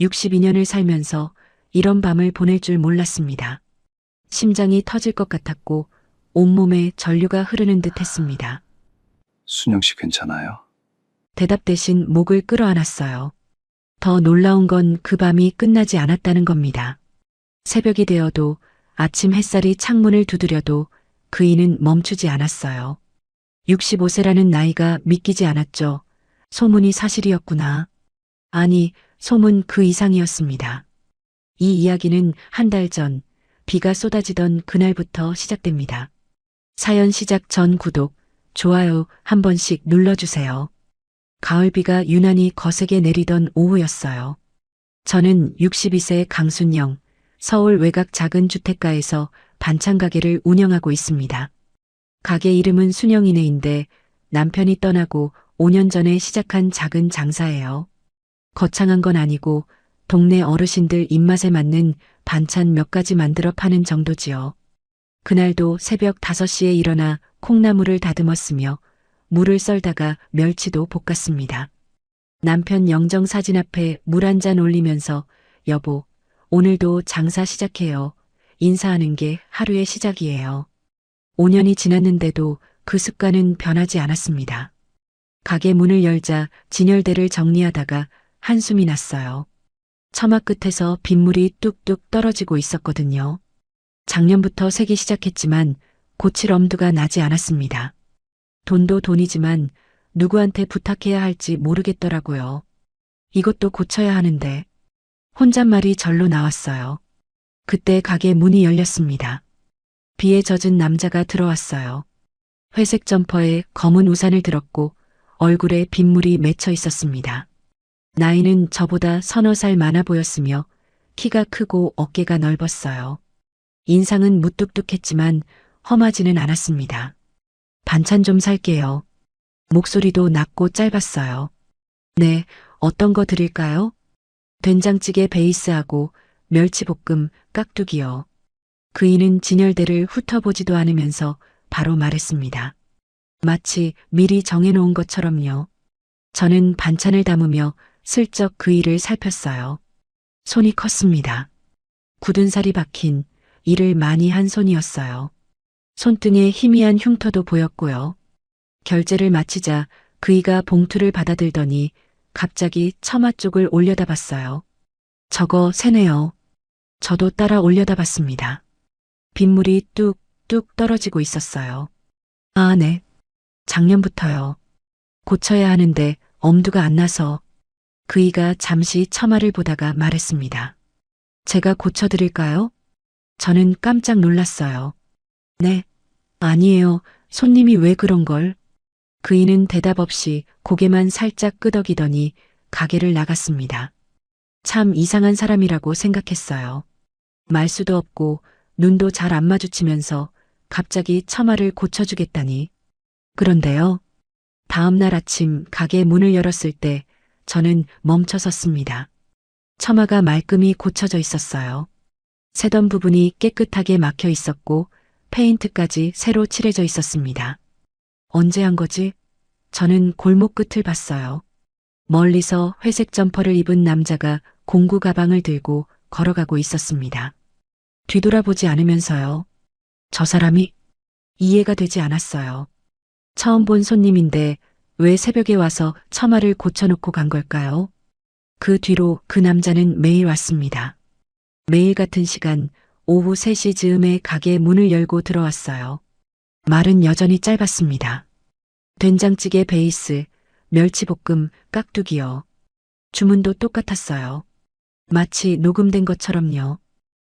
62년을 살면서 이런 밤을 보낼 줄 몰랐습니다. 심장이 터질 것 같았고 온몸에 전류가 흐르는 듯 했습니다. 순영 씨 괜찮아요? 대답 대신 목을 끌어안았어요. 더 놀라운 건 그 밤이 끝나지 않았다는 겁니다. 새벽이 되어도 아침 햇살이 창문을 두드려도 그이는 멈추지 않았어요. 65세라는 나이가 믿기지 않았죠. 소문이 사실이었구나. 아니, 소문 그 이상이었습니다. 이 이야기는 한 달 전 비가 쏟아지던 그날부터 시작됩니다. 사연 시작 전 구독, 좋아요 한 번씩 눌러주세요. 가을비가 유난히 거세게 내리던 오후였어요. 저는 62세 강순영, 서울 외곽 작은 주택가에서 반찬 가게를 운영하고 있습니다. 가게 이름은 순영이네인데 남편이 떠나고 5년 전에 시작한 작은 장사예요. 거창한 건 아니고 동네 어르신들 입맛에 맞는 반찬 몇 가지 만들어 파는 정도지요. 그날도 새벽 5시에 일어나 콩나물을 다듬었으며 물을 썰다가 멸치도 볶았습니다. 남편 영정 사진 앞에 물 한 잔 올리면서 여보, 오늘도 장사 시작해요. 인사하는 게 하루의 시작이에요. 5년이 지났는데도 그 습관은 변하지 않았습니다. 가게 문을 열자 진열대를 정리하다가 한숨이 났어요. 처마 끝에서 빗물이 뚝뚝 떨어지고 있었거든요. 작년부터 새기 시작했지만 고칠 엄두가 나지 않았습니다. 돈도 돈이지만 누구한테 부탁해야 할지 모르겠더라고요. 이것도 고쳐야 하는데 혼잣말이 절로 나왔어요. 그때 가게 문이 열렸습니다. 비에 젖은 남자가 들어왔어요. 회색 점퍼에 검은 우산을 들었고 얼굴에 빗물이 맺혀 있었습니다. 나이는 저보다 서너 살 많아 보였으며 키가 크고 어깨가 넓었어요. 인상은 무뚝뚝했지만 험하지는 않았습니다. 반찬 좀 살게요. 목소리도 낮고 짧았어요. 네, 어떤 거 드릴까요? 된장찌개 베이스하고 멸치볶음, 깍두기요. 그이는 진열대를 훑어보지도 않으면서 바로 말했습니다. 마치 미리 정해놓은 것처럼요. 저는 반찬을 담으며 슬쩍 그이를 살폈어요. 손이 컸습니다. 굳은 살이 박힌 일을 많이 한 손이었어요. 손등에 희미한 흉터도 보였고요. 결제를 마치자 그이가 봉투를 받아들더니 갑자기 처마 쪽을 올려다봤어요. 저거 새네요. 저도 따라 올려다봤습니다. 빗물이 뚝뚝 떨어지고 있었어요. 아, 네. 작년부터요. 고쳐야 하는데 엄두가 안 나서. 그이가 잠시 처마를 보다가 말했습니다. 제가 고쳐드릴까요? 저는 깜짝 놀랐어요. 네. 아니에요. 손님이 왜 그런 걸? 그이는 대답 없이 고개만 살짝 끄덕이더니 가게를 나갔습니다. 참 이상한 사람이라고 생각했어요. 말수도 없고 눈도 잘 안 마주치면서 갑자기 처마를 고쳐주겠다니. 그런데요. 다음 날 아침 가게 문을 열었을 때 저는 멈춰 섰습니다. 처마가 말끔히 고쳐져 있었어요. 새던 부분이 깨끗하게 막혀 있었고 페인트까지 새로 칠해져 있었습니다. 언제 한 거지? 저는 골목 끝을 봤어요. 멀리서 회색 점퍼를 입은 남자가 공구 가방을 들고 걸어가고 있었습니다. 뒤돌아보지 않으면서요. 저 사람이 이해가 되지 않았어요. 처음 본 손님인데 왜 새벽에 와서 처마를 고쳐놓고 간 걸까요? 그 뒤로 그 남자는 매일 왔습니다. 매일 같은 시간 오후 3시 즈음에 가게 문을 열고 들어왔어요. 말은 여전히 짧았습니다. 된장찌개 베이스, 멸치볶음, 깍두기요. 주문도 똑같았어요. 마치 녹음된 것처럼요.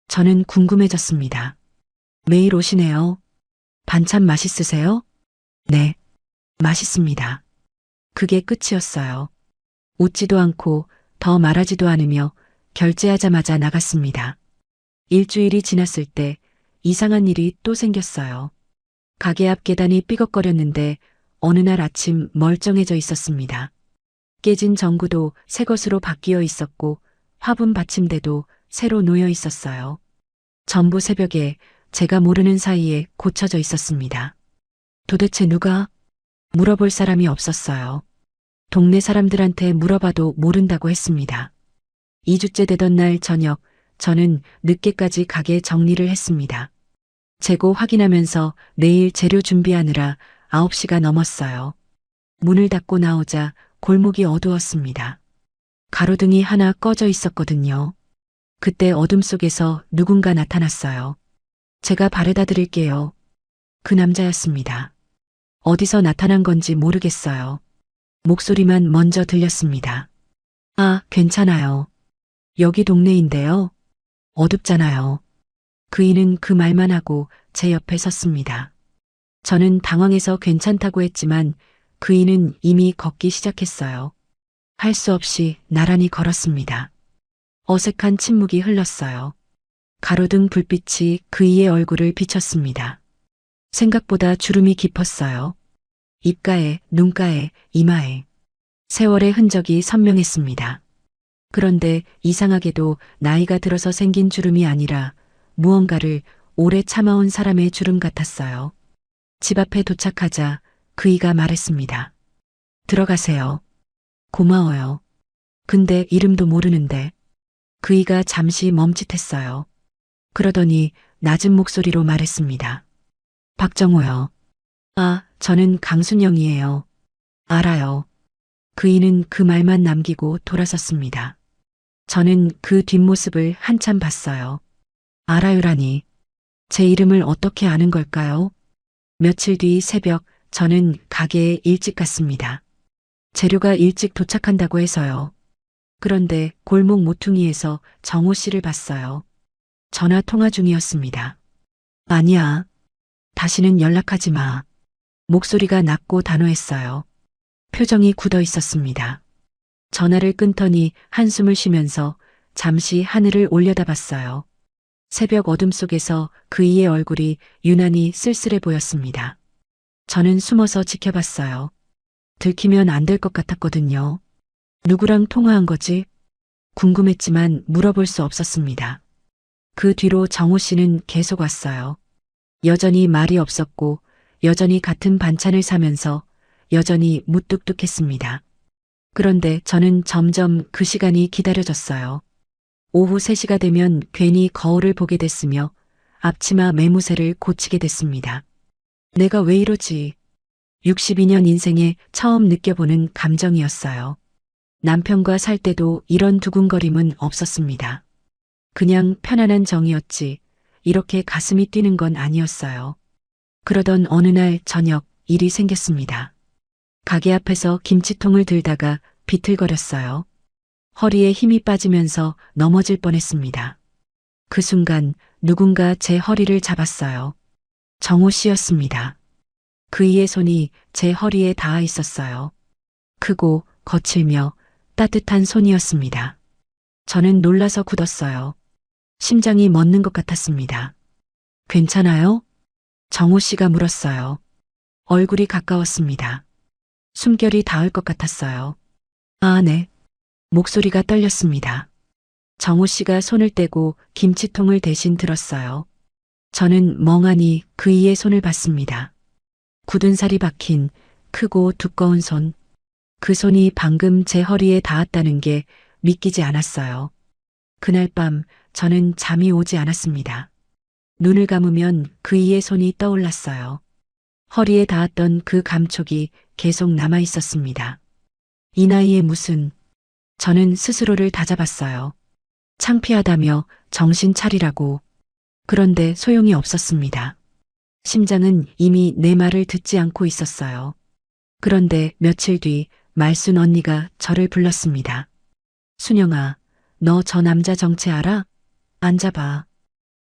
저는 궁금해졌습니다. 매일 오시네요. 반찬 맛있으세요? 네, 맛있습니다. 그게 끝이었어요. 웃지도 않고 더 말하지도 않으며 결제하자마자 나갔습니다. 일주일이 지났을 때 이상한 일이 또 생겼어요. 가게 앞 계단이 삐걱거렸는데 어느 날 아침 멀쩡해져 있었습니다. 깨진 전구도 새 것으로 바뀌어 있었고 화분 받침대도 새로 놓여 있었어요. 전부 새벽에 제가 모르는 사이에 고쳐져 있었습니다. 도대체 누가? 물어볼 사람이 없었어요. 동네 사람들한테 물어봐도 모른다고 했습니다. 2주째 되던 날 저녁, 저는 늦게까지 가게 정리를 했습니다. 재고 확인하면서 내일 재료 준비하느라 9시가 넘었어요. 문을 닫고 나오자 골목이 어두웠습니다. 가로등이 하나 꺼져 있었거든요. 그때 어둠 속에서 누군가 나타났어요. 제가 바래다 드릴게요. 그 남자였습니다. 어디서 나타난 건지 모르겠어요. 목소리만 먼저 들렸습니다. 아, 괜찮아요. 여기 동네인데요. 어둡잖아요. 그이는 그 말만 하고 제 옆에 섰습니다. 저는 당황해서 괜찮다고 했지만 그이는 이미 걷기 시작했어요. 할 수 없이 나란히 걸었습니다. 어색한 침묵이 흘렀어요. 가로등 불빛이 그이의 얼굴을 비쳤습니다. 생각보다 주름이 깊었어요. 입가에, 눈가에, 이마에. 세월의 흔적이 선명했습니다. 그런데 이상하게도 나이가 들어서 생긴 주름이 아니라 무언가를 오래 참아온 사람의 주름 같았어요. 집 앞에 도착하자 그이가 말했습니다. 들어가세요. 고마워요. 근데 이름도 모르는데. 그이가 잠시 멈칫했어요. 그러더니 낮은 목소리로 말했습니다. 박정호요. 아, 저는 강순영이에요. 알아요. 그이는 그 말만 남기고 돌아섰습니다. 저는 그 뒷모습을 한참 봤어요. 알아요라니. 제 이름을 어떻게 아는 걸까요? 며칠 뒤 새벽 저는 가게에 일찍 갔습니다. 재료가 일찍 도착한다고 해서요. 그런데 골목 모퉁이에서 정호 씨를 봤어요. 전화 통화 중이었습니다. 아니야. 다시는 연락하지 마. 목소리가 낮고 단호했어요. 표정이 굳어 있었습니다. 전화를 끊더니 한숨을 쉬면서 잠시 하늘을 올려다봤어요. 새벽 어둠 속에서 그이의 얼굴이 유난히 쓸쓸해 보였습니다. 저는 숨어서 지켜봤어요. 들키면 안 될 것 같았거든요. 누구랑 통화한 거지? 궁금했지만 물어볼 수 없었습니다. 그 뒤로 정호 씨는 계속 왔어요. 여전히 말이 없었고 여전히 같은 반찬을 사면서 여전히 무뚝뚝했습니다. 그런데 저는 점점 그 시간이 기다려졌어요. 오후 3시가 되면 괜히 거울을 보게 됐으며 앞치마 매무새를 고치게 됐습니다. 내가 왜 이러지? 62년 인생에 처음 느껴보는 감정이었어요. 남편과 살 때도 이런 두근거림은 없었습니다. 그냥 편안한 정이었지 이렇게 가슴이 뛰는 건 아니었어요. 그러던 어느 날 저녁 일이 생겼습니다. 가게 앞에서 김치통을 들다가 비틀거렸어요. 허리에 힘이 빠지면서 넘어질 뻔했습니다. 그 순간 누군가 제 허리를 잡았어요. 정호 씨였습니다. 그이의 손이 제 허리에 닿아 있었어요. 크고 거칠며 따뜻한 손이었습니다. 저는 놀라서 굳었어요. 심장이 멎는 것 같았습니다. 괜찮아요? 정호 씨가 물었어요. 얼굴이 가까웠습니다. 숨결이 닿을 것 같았어요. 아, 네. 목소리가 떨렸습니다. 정호 씨가 손을 떼고 김치통을 대신 들었어요. 저는 멍하니 그이의 손을 봤습니다. 굳은 살이 박힌 크고 두꺼운 손. 그 손이 방금 제 허리에 닿았다는 게 믿기지 않았어요. 그날 밤 저는 잠이 오지 않았습니다. 눈을 감으면 그이의 손이 떠올랐어요. 허리에 닿았던 그 감촉이 계속 남아 있었습니다. 이 나이에 무슨... 저는 스스로를 다잡았어요. 창피하다며 정신 차리라고. 그런데 소용이 없었습니다. 심장은 이미 내 말을 듣지 않고 있었어요. 그런데 며칠 뒤 말순 언니가 저를 불렀습니다. 순영아, 너 저 남자 정체 알아? 앉아봐.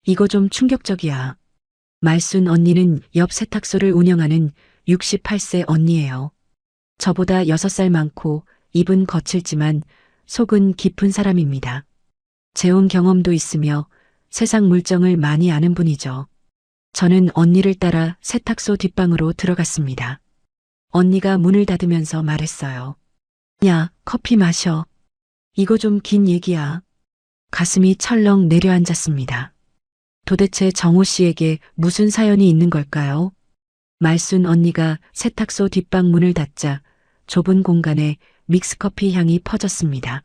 이거 좀 충격적이야. 말순 언니는 옆 세탁소를 운영하는 68세 언니예요. 저보다 6살 많고 입은 거칠지만 속은 깊은 사람입니다. 재혼 경험도 있으며 세상 물정을 많이 아는 분이죠. 저는 언니를 따라 세탁소 뒷방으로 들어갔습니다. 언니가 문을 닫으면서 말했어요. 야, 커피 마셔. 이거 좀 긴 얘기야. 가슴이 철렁 내려앉았습니다. 도대체 정호 씨에게 무슨 사연이 있는 걸까요? 말순 언니가 세탁소 뒷방 문을 닫자 좁은 공간에 믹스커피 향이 퍼졌습니다.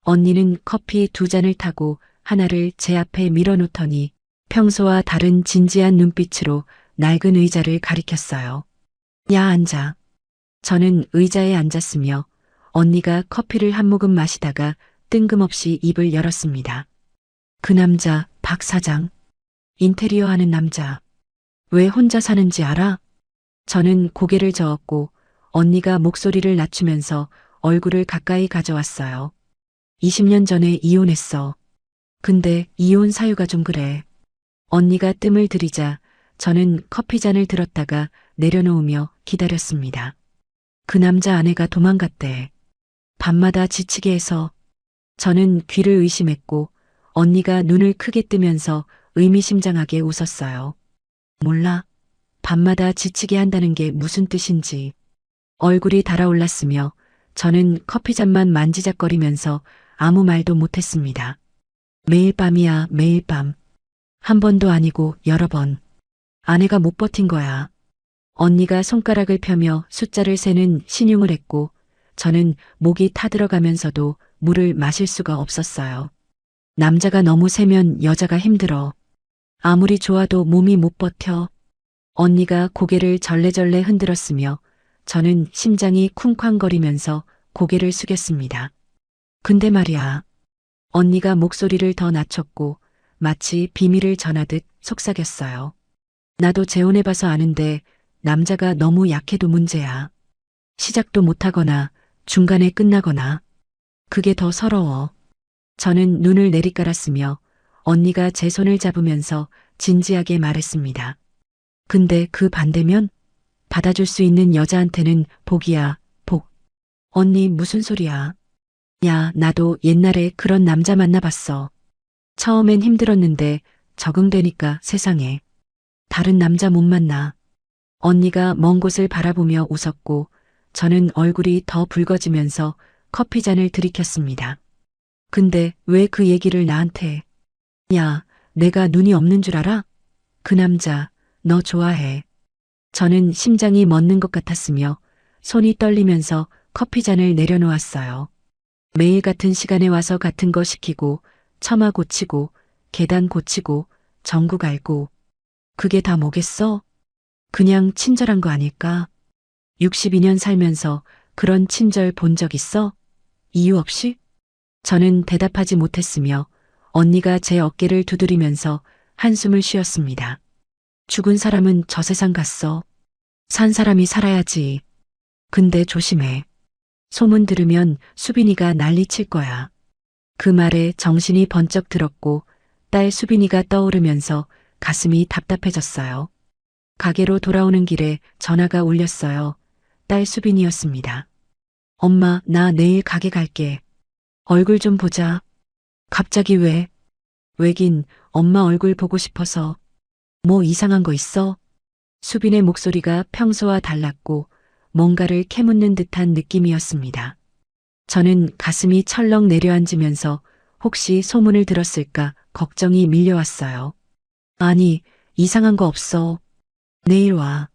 언니는 커피 2잔을 타고 하나를 제 앞에 밀어놓더니 평소와 다른 진지한 눈빛으로 낡은 의자를 가리켰어요. 야, 앉아. 저는 의자에 앉았으며 언니가 커피를 한 모금 마시다가 뜬금없이 입을 열었습니다. 그 남자, 박 사장. 인테리어 하는 남자. 왜 혼자 사는지 알아? 저는 고개를 저었고 언니가 목소리를 낮추면서 얼굴을 가까이 가져왔어요. 20년 전에 이혼했어. 근데 이혼 사유가 좀 그래. 언니가 뜸을 들이자 저는 커피잔을 들었다가 내려놓으며 기다렸습니다. 그 남자 아내가 도망갔대. 밤마다 지치게 해서. 저는 귀를 의심했고 언니가 눈을 크게 뜨면서 의미심장하게 웃었어요. 몰라. 밤마다 지치게 한다는 게 무슨 뜻인지. 얼굴이 달아올랐으며 저는 커피잔만 만지작거리면서 아무 말도 못했습니다. 매일 밤이야, 매일 밤. 한 번도 아니고 여러 번. 아내가 못 버틴 거야. 언니가 손가락을 펴며 숫자를 세는 신용을 했고 저는 목이 타들어가면서도 물을 마실 수가 없었어요. 남자가 너무 세면 여자가 힘들어. 아무리 좋아도 몸이 못 버텨. 언니가 고개를 절레절레 흔들었으며 저는 심장이 쿵쾅거리면서 고개를 숙였습니다. 근데 말이야. 언니가 목소리를 더 낮췄고 마치 비밀을 전하듯 속삭였어요. 나도 재혼해봐서 아는데 남자가 너무 약해도 문제야. 시작도 못하거나 중간에 끝나거나. 그게 더 서러워. 저는 눈을 내리깔았으며 언니가 제 손을 잡으면서 진지하게 말했습니다. 근데 그 반대면 받아줄 수 있는 여자한테는 복이야, 복. 언니 무슨 소리야. 야, 나도 옛날에 그런 남자 만나봤어. 처음엔 힘들었는데 적응되니까 세상에. 다른 남자 못 만나. 언니가 먼 곳을 바라보며 웃었고 저는 얼굴이 더 붉어지면서 커피잔을 들이켰습니다. 근데 왜 그 얘기를 나한테. 야, 내가 눈이 없는 줄 알아? 그 남자, 너 좋아해. 저는 심장이 멎는 것 같았으며 손이 떨리면서 커피잔을 내려놓았어요. 매일 같은 시간에 와서 같은 거 시키고 처마 고치고 계단 고치고 전구 갈고. 그게 다 뭐겠어? 그냥 친절한 거 아닐까? 62년 살면서 그런 친절 본 적 있어? 이유 없이? 저는 대답하지 못했으며 언니가 제 어깨를 두드리면서 한숨을 쉬었습니다. 죽은 사람은 저 세상 갔어. 산 사람이 살아야지. 근데 조심해. 소문 들으면 수빈이가 난리칠 거야. 그 말에 정신이 번쩍 들었고 딸 수빈이가 떠오르면서 가슴이 답답해졌어요. 가게로 돌아오는 길에 전화가 울렸어요. 딸 수빈이었습니다. 엄마, 나 내일 가게 갈게. 얼굴 좀 보자. 갑자기 왜? 왜긴 엄마 얼굴 보고 싶어서. 뭐 이상한 거 있어? 수빈의 목소리가 평소와 달랐고 뭔가를 캐묻는 듯한 느낌이었습니다. 저는 가슴이 철렁 내려앉으면서 혹시 소문을 들었을까 걱정이 밀려왔어요. 아니, 이상한 거 없어. 내일 와.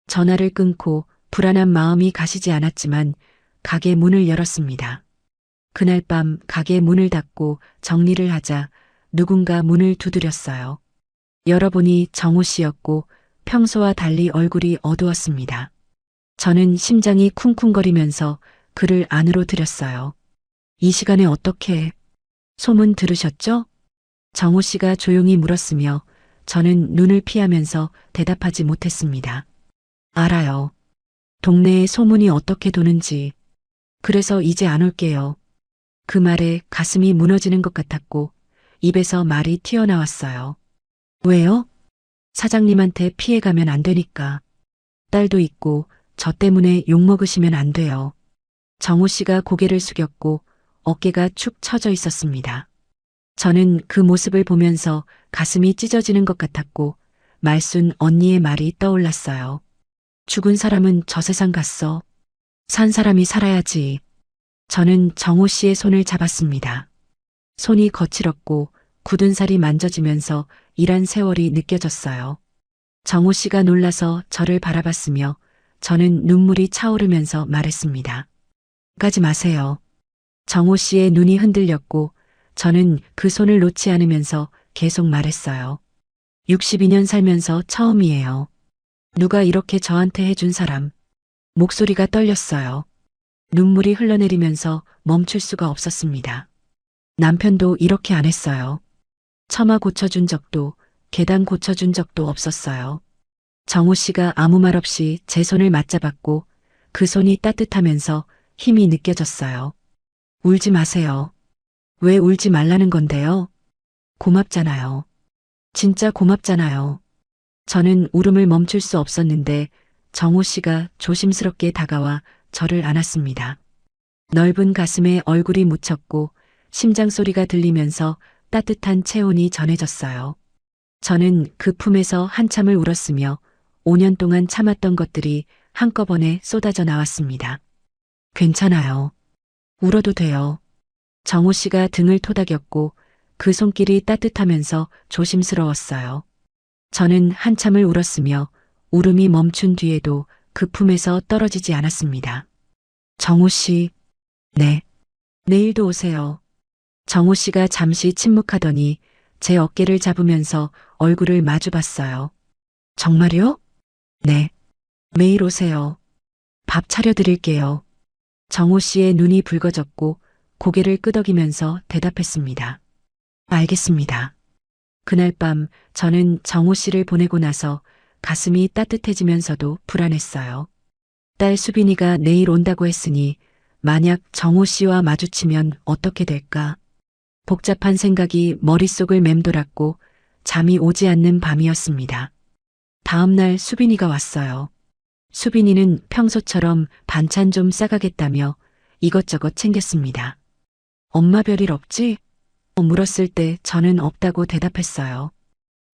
전화를 끊고 불안한 마음이 가시지 않았지만 가게 문을 열었습니다. 그날 밤 가게 문을 닫고 정리를 하자 누군가 문을 두드렸어요. 열어보니 정호 씨였고 평소와 달리 얼굴이 어두웠습니다. 저는 심장이 쿵쿵거리면서 그를 안으로 들였어요. 이 시간에 어떻게? 소문 들으셨죠? 정호 씨가 조용히 물었으며 저는 눈을 피하면서 대답하지 못했습니다. 알아요. 동네에 소문이 어떻게 도는지. 그래서 이제 안 올게요. 그 말에 가슴이 무너지는 것 같았고 입에서 말이 튀어나왔어요. 왜요? 사장님한테 피해가면 안 되니까. 딸도 있고 저 때문에 욕먹으시면 안 돼요. 정호 씨가 고개를 숙였고 어깨가 축 처져 있었습니다. 저는 그 모습을 보면서 가슴이 찢어지는 것 같았고 말순 언니의 말이 떠올랐어요. 죽은 사람은 저 세상 갔어. 산 사람이 살아야지. 저는 정호 씨의 손을 잡았습니다. 손이 거칠었고 굳은 살이 만져지면서 일한 세월이 느껴졌어요. 정호 씨가 놀라서 저를 바라봤으며 저는 눈물이 차오르면서 말했습니다. 가지 마세요. 정호 씨의 눈이 흔들렸고 저는 그 손을 놓지 않으면서 계속 말했어요. 62년 살면서 처음이에요. 누가 이렇게 저한테 해준 사람. 목소리가 떨렸어요. 눈물이 흘러내리면서 멈출 수가 없었습니다. 남편도 이렇게 안 했어요. 처마 고쳐준 적도, 계단 고쳐준 적도 없었어요. 정호 씨가 아무 말 없이 제 손을 맞잡았고 그 손이 따뜻하면서 힘이 느껴졌어요. 울지 마세요. 왜 울지 말라는 건데요? 고맙잖아요. 진짜 고맙잖아요. 저는 울음을 멈출 수 없었는데 정호 씨가 조심스럽게 다가와 저를 안았습니다. 넓은 가슴에 얼굴이 묻혔고 심장 소리가 들리면서 따뜻한 체온이 전해졌어요. 저는 그 품에서 한참을 울었으며 5년 동안 참았던 것들이 한꺼번에 쏟아져 나왔습니다. 괜찮아요. 울어도 돼요. 정호 씨가 등을 토닥였고 그 손길이 따뜻하면서 조심스러웠어요. 저는 한참을 울었으며 울음이 멈춘 뒤에도 그 품에서 떨어지지 않았습니다. 정호 씨, 네. 내일도 오세요. 정호 씨가 잠시 침묵하더니 제 어깨를 잡으면서 얼굴을 마주봤어요. 정말요? 네. 매일 오세요. 밥 차려드릴게요. 정호 씨의 눈이 붉어졌고 고개를 끄덕이면서 대답했습니다. 알겠습니다. 그날 밤 저는 정호 씨를 보내고 나서 가슴이 따뜻해지면서도 불안했어요. 딸 수빈이가 내일 온다고 했으니 만약 정호 씨와 마주치면 어떻게 될까? 복잡한 생각이 머릿속을 맴돌았고 잠이 오지 않는 밤이었습니다. 다음 날 수빈이가 왔어요. 수빈이는 평소처럼 반찬 좀 싸가겠다며 이것저것 챙겼습니다. 엄마 별일 없지? 물었을 때 저는 없다고 대답했어요.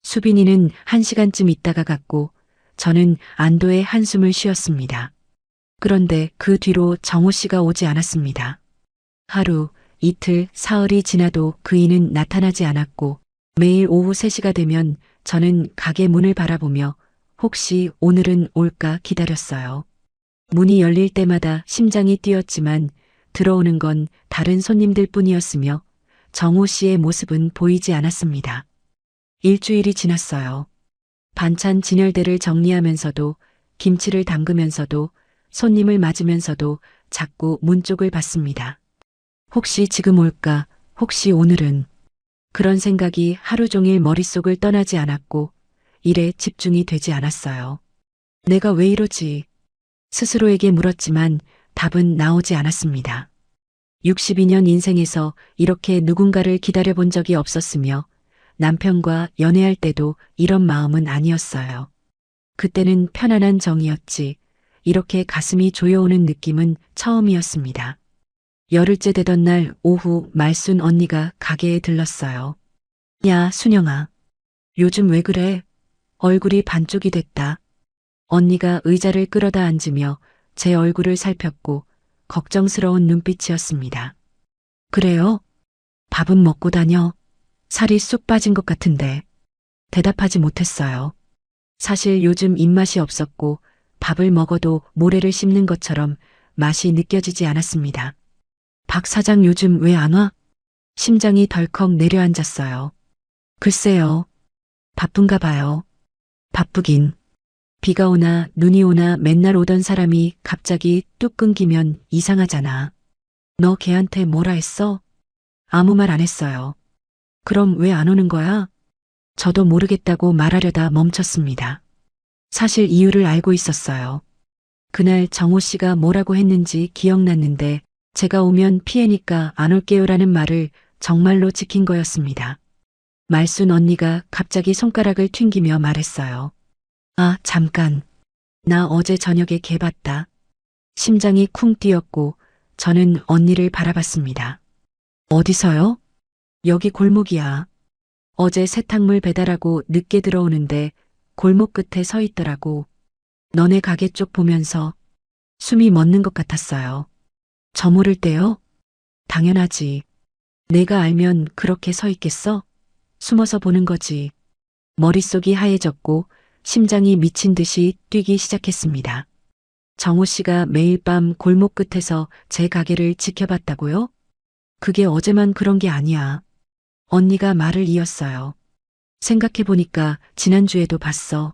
수빈이는 1시간쯤 있다가 갔고 저는 안도의 한숨을 쉬었습니다. 그런데 그 뒤로 정호 씨가 오지 않았습니다. 하루, 이틀, 사흘이 지나도 그이는 나타나지 않았고 매일 오후 3시가 되면 저는 가게 문을 바라보며 혹시 오늘은 올까 기다렸어요. 문이 열릴 때마다 심장이 뛰었지만 들어오는 건 다른 손님들 뿐이었으며 정호 씨의 모습은 보이지 않았습니다. 일주일이 지났어요. 반찬 진열대를 정리하면서도 김치를 담그면서도 손님을 맞으면서도 자꾸 문 쪽을 봤습니다. 혹시 지금 올까? 혹시 오늘은? 그런 생각이 하루 종일 머릿속을 떠나지 않았고 일에 집중이 되지 않았어요. 내가 왜 이러지? 스스로에게 물었지만 답은 나오지 않았습니다. 62년 인생에서 이렇게 누군가를 기다려본 적이 없었으며 남편과 연애할 때도 이런 마음은 아니었어요. 그때는 편안한 정이었지 이렇게 가슴이 조여오는 느낌은 처음이었습니다. 열흘째 되던 날 오후 말순 언니가 가게에 들렀어요. 야, 순영아. 요즘 왜 그래? 얼굴이 반쪽이 됐다. 언니가 의자를 끌어다 앉으며 제 얼굴을 살폈고 걱정스러운 눈빛이었습니다. 그래요? 밥은 먹고 다녀. 살이 쑥 빠진 것 같은데. 대답하지 못했어요. 사실 요즘 입맛이 없었고 밥을 먹어도 모래를 씹는 것처럼 맛이 느껴지지 않았습니다. 박 사장 요즘 왜 안 와? 심장이 덜컥 내려앉았어요. 글쎄요. 바쁜가 봐요. 바쁘긴. 비가 오나 눈이 오나 맨날 오던 사람이 갑자기 뚝 끊기면 이상하잖아. 너 걔한테 뭐라 했어? 아무 말 안 했어요. 그럼 왜 안 오는 거야? 저도 모르겠다고 말하려다 멈췄습니다. 사실 이유를 알고 있었어요. 그날 정호 씨가 뭐라고 했는지 기억났는데 제가 오면 피해니까 안 올게요라는 말을 정말로 지킨 거였습니다. 말순 언니가 갑자기 손가락을 튕기며 말했어요. 아, 잠깐. 나 어제 저녁에 개 봤다. 심장이 쿵 뛰었고 저는 언니를 바라봤습니다. 어디서요? 여기 골목이야. 어제 세탁물 배달하고 늦게 들어오는데 골목 끝에 서 있더라고. 너네 가게 쪽 보면서 숨이 멎는 것 같았어요. 저 모를 때요? 당연하지. 내가 알면 그렇게 서 있겠어? 숨어서 보는 거지. 머릿속이 하얘졌고 심장이 미친 듯이 뛰기 시작했습니다. 정호 씨가 매일 밤 골목 끝에서 제 가게를 지켜봤다고요? 그게 어제만 그런 게 아니야. 언니가 말을 이었어요. 생각해보니까 지난주에도 봤어.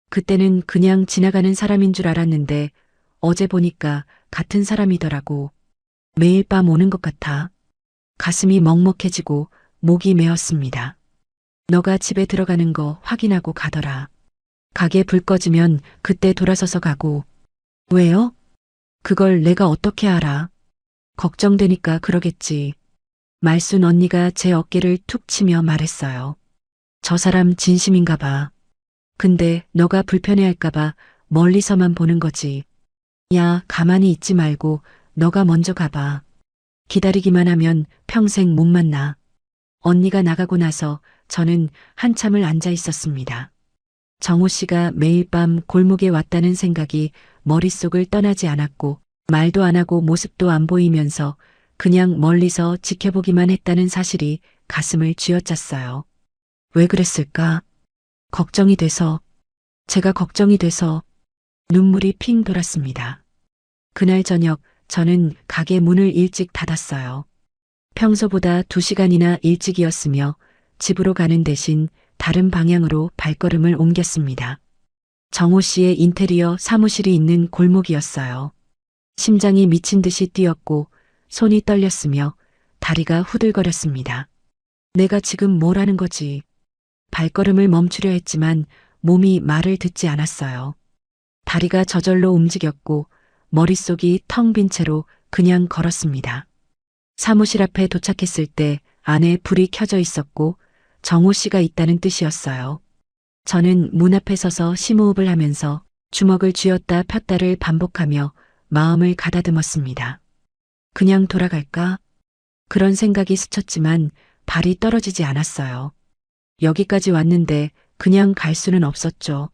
그때는 그냥 지나가는 사람인 줄 알았는데 어제 보니까 같은 사람이더라고. 매일 밤 오는 것 같아. 가슴이 먹먹해지고 목이 메었습니다. 너가 집에 들어가는 거 확인하고 가더라. 가게 불 꺼지면 그때 돌아서서 가고. 왜요? 그걸 내가 어떻게 알아? 걱정되니까 그러겠지. 말순 언니가 제 어깨를 툭 치며 말했어요. 저 사람 진심인가 봐. 근데 너가 불편해할까 봐 멀리서만 보는 거지. 야, 가만히 있지 말고 너가 먼저 가봐. 기다리기만 하면 평생 못 만나. 언니가 나가고 나서 저는 한참을 앉아 있었습니다. 정호 씨가 매일 밤 골목에 왔다는 생각이 머릿속을 떠나지 않았고 말도 안 하고 모습도 안 보이면서 그냥 멀리서 지켜보기만 했다는 사실이 가슴을 쥐어짰어요. 왜 그랬을까? 걱정이 돼서, 제가 걱정이 돼서 눈물이 핑 돌았습니다. 그날 저녁 저는 가게 문을 일찍 닫았어요. 평소보다 2시간이나 일찍이었으며 집으로 가는 대신 다른 방향으로 발걸음을 옮겼습니다. 정호 씨의 인테리어 사무실이 있는 골목이었어요. 심장이 미친 듯이 뛰었고 손이 떨렸으며 다리가 후들거렸습니다. 내가 지금 뭘 하는 거지? 발걸음을 멈추려 했지만 몸이 말을 듣지 않았어요. 다리가 저절로 움직였고 머릿속이 텅 빈 채로 그냥 걸었습니다. 사무실 앞에 도착했을 때 안에 불이 켜져 있었고 정호 씨가 있다는 뜻이었어요. 저는 문 앞에 서서 심호흡을 하면서 주먹을 쥐었다 폈다를 반복하며 마음을 가다듬었습니다. 그냥 돌아갈까? 그런 생각이 스쳤지만 발이 떨어지지 않았어요. 여기까지 왔는데 그냥 갈 수는 없었죠.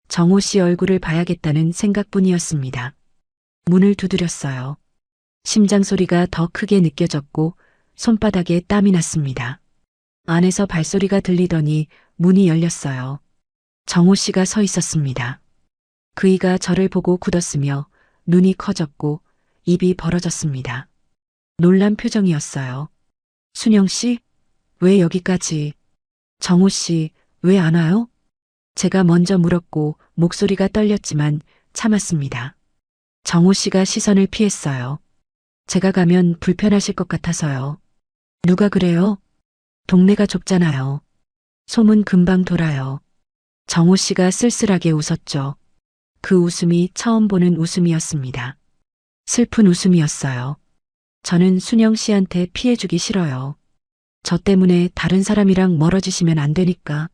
정호 씨 얼굴을 봐야겠다는 생각뿐이었습니다. 문을 두드렸어요. 심장 소리가 더 크게 느껴졌고 손바닥에 땀이 났습니다. 안에서 발소리가 들리더니 문이 열렸어요. 정호 씨가 서 있었습니다. 그이가 저를 보고 굳었으며 눈이 커졌고 입이 벌어졌습니다. 놀란 표정이었어요. 순영 씨? 왜 여기까지? 정호 씨, 왜 안 와요? 제가 먼저 물었고 목소리가 떨렸지만 참았습니다. 정호 씨가 시선을 피했어요. 제가 가면 불편하실 것 같아서요. 누가 그래요? 동네가 좁잖아요. 소문 금방 돌아요. 정호 씨가 쓸쓸하게 웃었죠. 그 웃음이 처음 보는 웃음이었습니다. 슬픈 웃음이었어요. 저는 순영 씨한테 피해주기 싫어요. 저 때문에 다른 사람이랑 멀어지시면 안 되니까.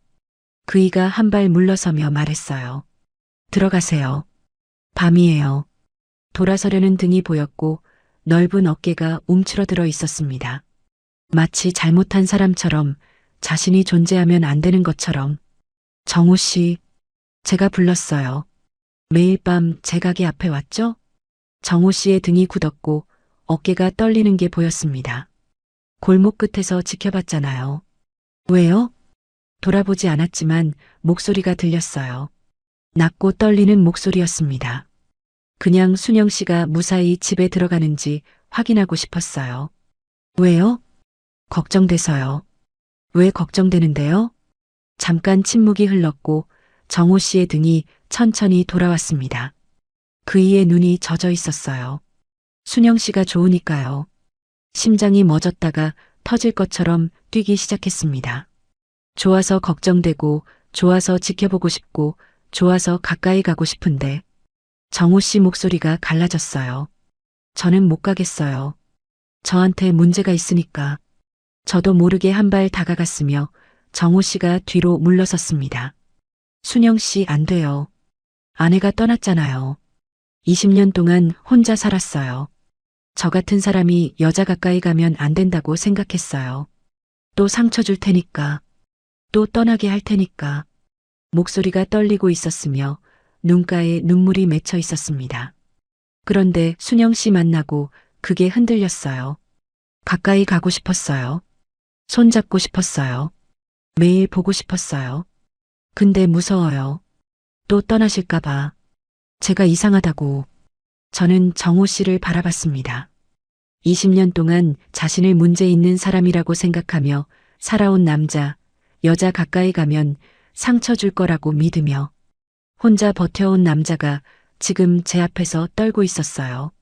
그이가 한 발 물러서며 말했어요. 들어가세요. 밤이에요. 돌아서려는 등이 보였고 넓은 어깨가 움츠러들어 있었습니다. 마치 잘못한 사람처럼 자신이 존재하면 안 되는 것처럼. 정호 씨, 제가 불렀어요. 매일 밤 제 가게 앞에 왔죠? 정호 씨의 등이 굳었고 어깨가 떨리는 게 보였습니다. 골목 끝에서 지켜봤잖아요. 왜요? 돌아보지 않았지만 목소리가 들렸어요. 낮고 떨리는 목소리였습니다. 그냥 순영 씨가 무사히 집에 들어가는지 확인하고 싶었어요. 왜요? 걱정돼서요. 왜 걱정되는데요? 잠깐 침묵이 흘렀고 정호 씨의 등이 천천히 돌아왔습니다. 그이의 눈이 젖어 있었어요. 순영 씨가 좋으니까요. 심장이 멎었다가 터질 것처럼 뛰기 시작했습니다. 좋아서 걱정되고, 좋아서 지켜보고 싶고, 좋아서 가까이 가고 싶은데, 정호 씨 목소리가 갈라졌어요. 저는 못 가겠어요. 저한테 문제가 있으니까. 저도 모르게 한 발 다가갔으며, 정호 씨가 뒤로 물러섰습니다. 순영 씨 안 돼요. 아내가 떠났잖아요. 20년 동안 혼자 살았어요. 저 같은 사람이 여자 가까이 가면 안 된다고 생각했어요. 또 상처 줄 테니까. 또 떠나게 할 테니까. 목소리가 떨리고 있었으며 눈가에 눈물이 맺혀 있었습니다. 그런데 순영 씨 만나고 그게 흔들렸어요. 가까이 가고 싶었어요. 손잡고 싶었어요. 매일 보고 싶었어요. 근데 무서워요. 또 떠나실까봐. 제가 이상하다고. 저는 정호 씨를 바라봤습니다. 20년 동안 자신을 문제 있는 사람이라고 생각하며 살아온 남자, 여자 가까이 가면 상처 줄 거라고 믿으며 혼자 버텨온 남자가 지금 제 앞에서 떨고 있었어요.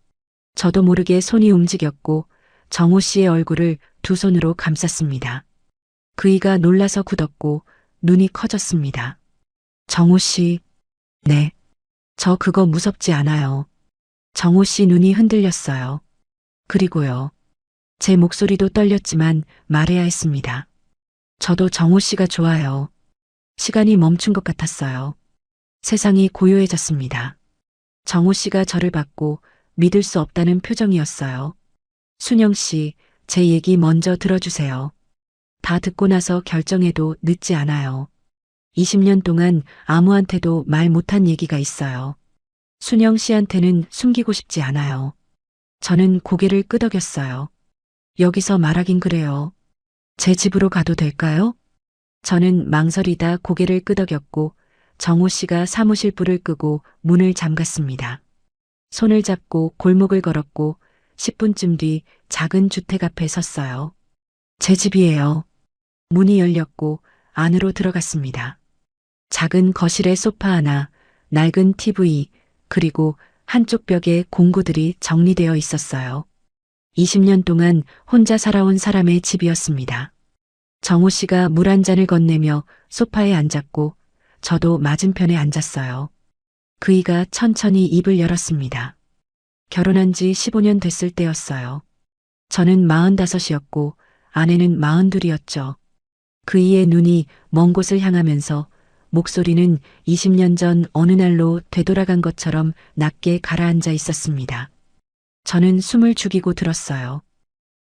저도 모르게 손이 움직였고 정호 씨의 얼굴을 두 손으로 감쌌습니다. 그이가 놀라서 굳었고 눈이 커졌습니다. 정호 씨, 네. 저 그거 무섭지 않아요. 정호 씨 눈이 흔들렸어요. 그리고요. 제 목소리도 떨렸지만 말해야 했습니다. 저도 정호 씨가 좋아요. 시간이 멈춘 것 같았어요. 세상이 고요해졌습니다. 정호 씨가 저를 봤고 믿을 수 없다는 표정이었어요. 순영 씨, 제 얘기 먼저 들어주세요. 다 듣고 나서 결정해도 늦지 않아요. 20년 동안 아무한테도 말 못한 얘기가 있어요. 순영 씨한테는 숨기고 싶지 않아요. 저는 고개를 끄덕였어요. 여기서 말하긴 그래요. 제 집으로 가도 될까요? 저는 망설이다 고개를 끄덕였고 정호 씨가 사무실 불을 끄고 문을 잠갔습니다. 손을 잡고 골목을 걸었고 10분쯤 뒤 작은 주택 앞에 섰어요. 제 집이에요. 문이 열렸고 안으로 들어갔습니다. 작은 거실에 소파 하나, 낡은 TV, 그리고 한쪽 벽에 공구들이 정리되어 있었어요. 20년 동안 혼자 살아온 사람의 집이었습니다. 정호 씨가 물 한 잔을 건네며 소파에 앉았고 저도 맞은편에 앉았어요. 그이가 천천히 입을 열었습니다. 결혼한 지 15년 됐을 때였어요. 저는 45이었고 아내는 42이었죠. 그이의 눈이 먼 곳을 향하면서 목소리는 20년 전 어느 날로 되돌아간 것처럼 낮게 가라앉아 있었습니다. 저는 숨을 죽이고 들었어요.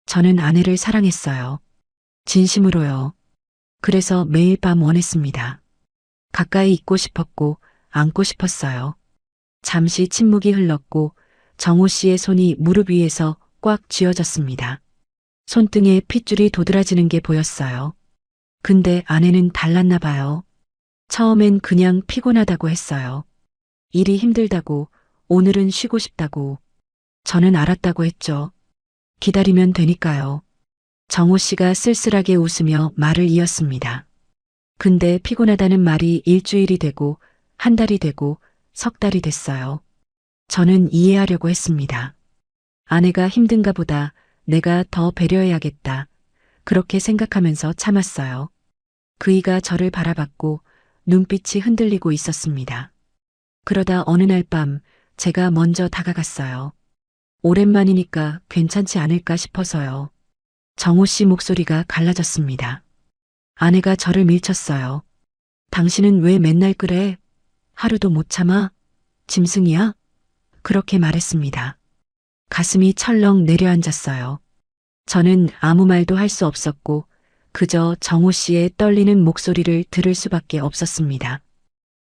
저는 아내를 사랑했어요. 진심으로요. 그래서 매일 밤 원했습니다. 가까이 있고 싶었고 안고 싶었어요. 잠시 침묵이 흘렀고 정호 씨의 손이 무릎 위에서 꽉 쥐어졌습니다. 손등에 핏줄이 도드라지는 게 보였어요. 근데 아내는 달랐나 봐요. 처음엔 그냥 피곤하다고 했어요. 일이 힘들다고, 오늘은 쉬고 싶다고. 저는 알았다고 했죠. 기다리면 되니까요. 정호 씨가 쓸쓸하게 웃으며 말을 이었습니다. 근데 피곤하다는 말이 일주일이 되고, 한 달이 되고, 석 달이 됐어요. 저는 이해하려고 했습니다. 아내가 힘든가 보다 내가 더 배려해야겠다. 그렇게 생각하면서 참았어요. 그이가 저를 바라봤고 눈빛이 흔들리고 있었습니다. 그러다 어느 날 밤 제가 먼저 다가갔어요. 오랜만이니까 괜찮지 않을까 싶어서요. 정호 씨 목소리가 갈라졌습니다. 아내가 저를 밀쳤어요. 당신은 왜 맨날 그래? 하루도 못 참아? 짐승이야? 그렇게 말했습니다. 가슴이 철렁 내려앉았어요. 저는 아무 말도 할 수 없었고 그저 정호 씨의 떨리는 목소리를 들을 수밖에 없었습니다.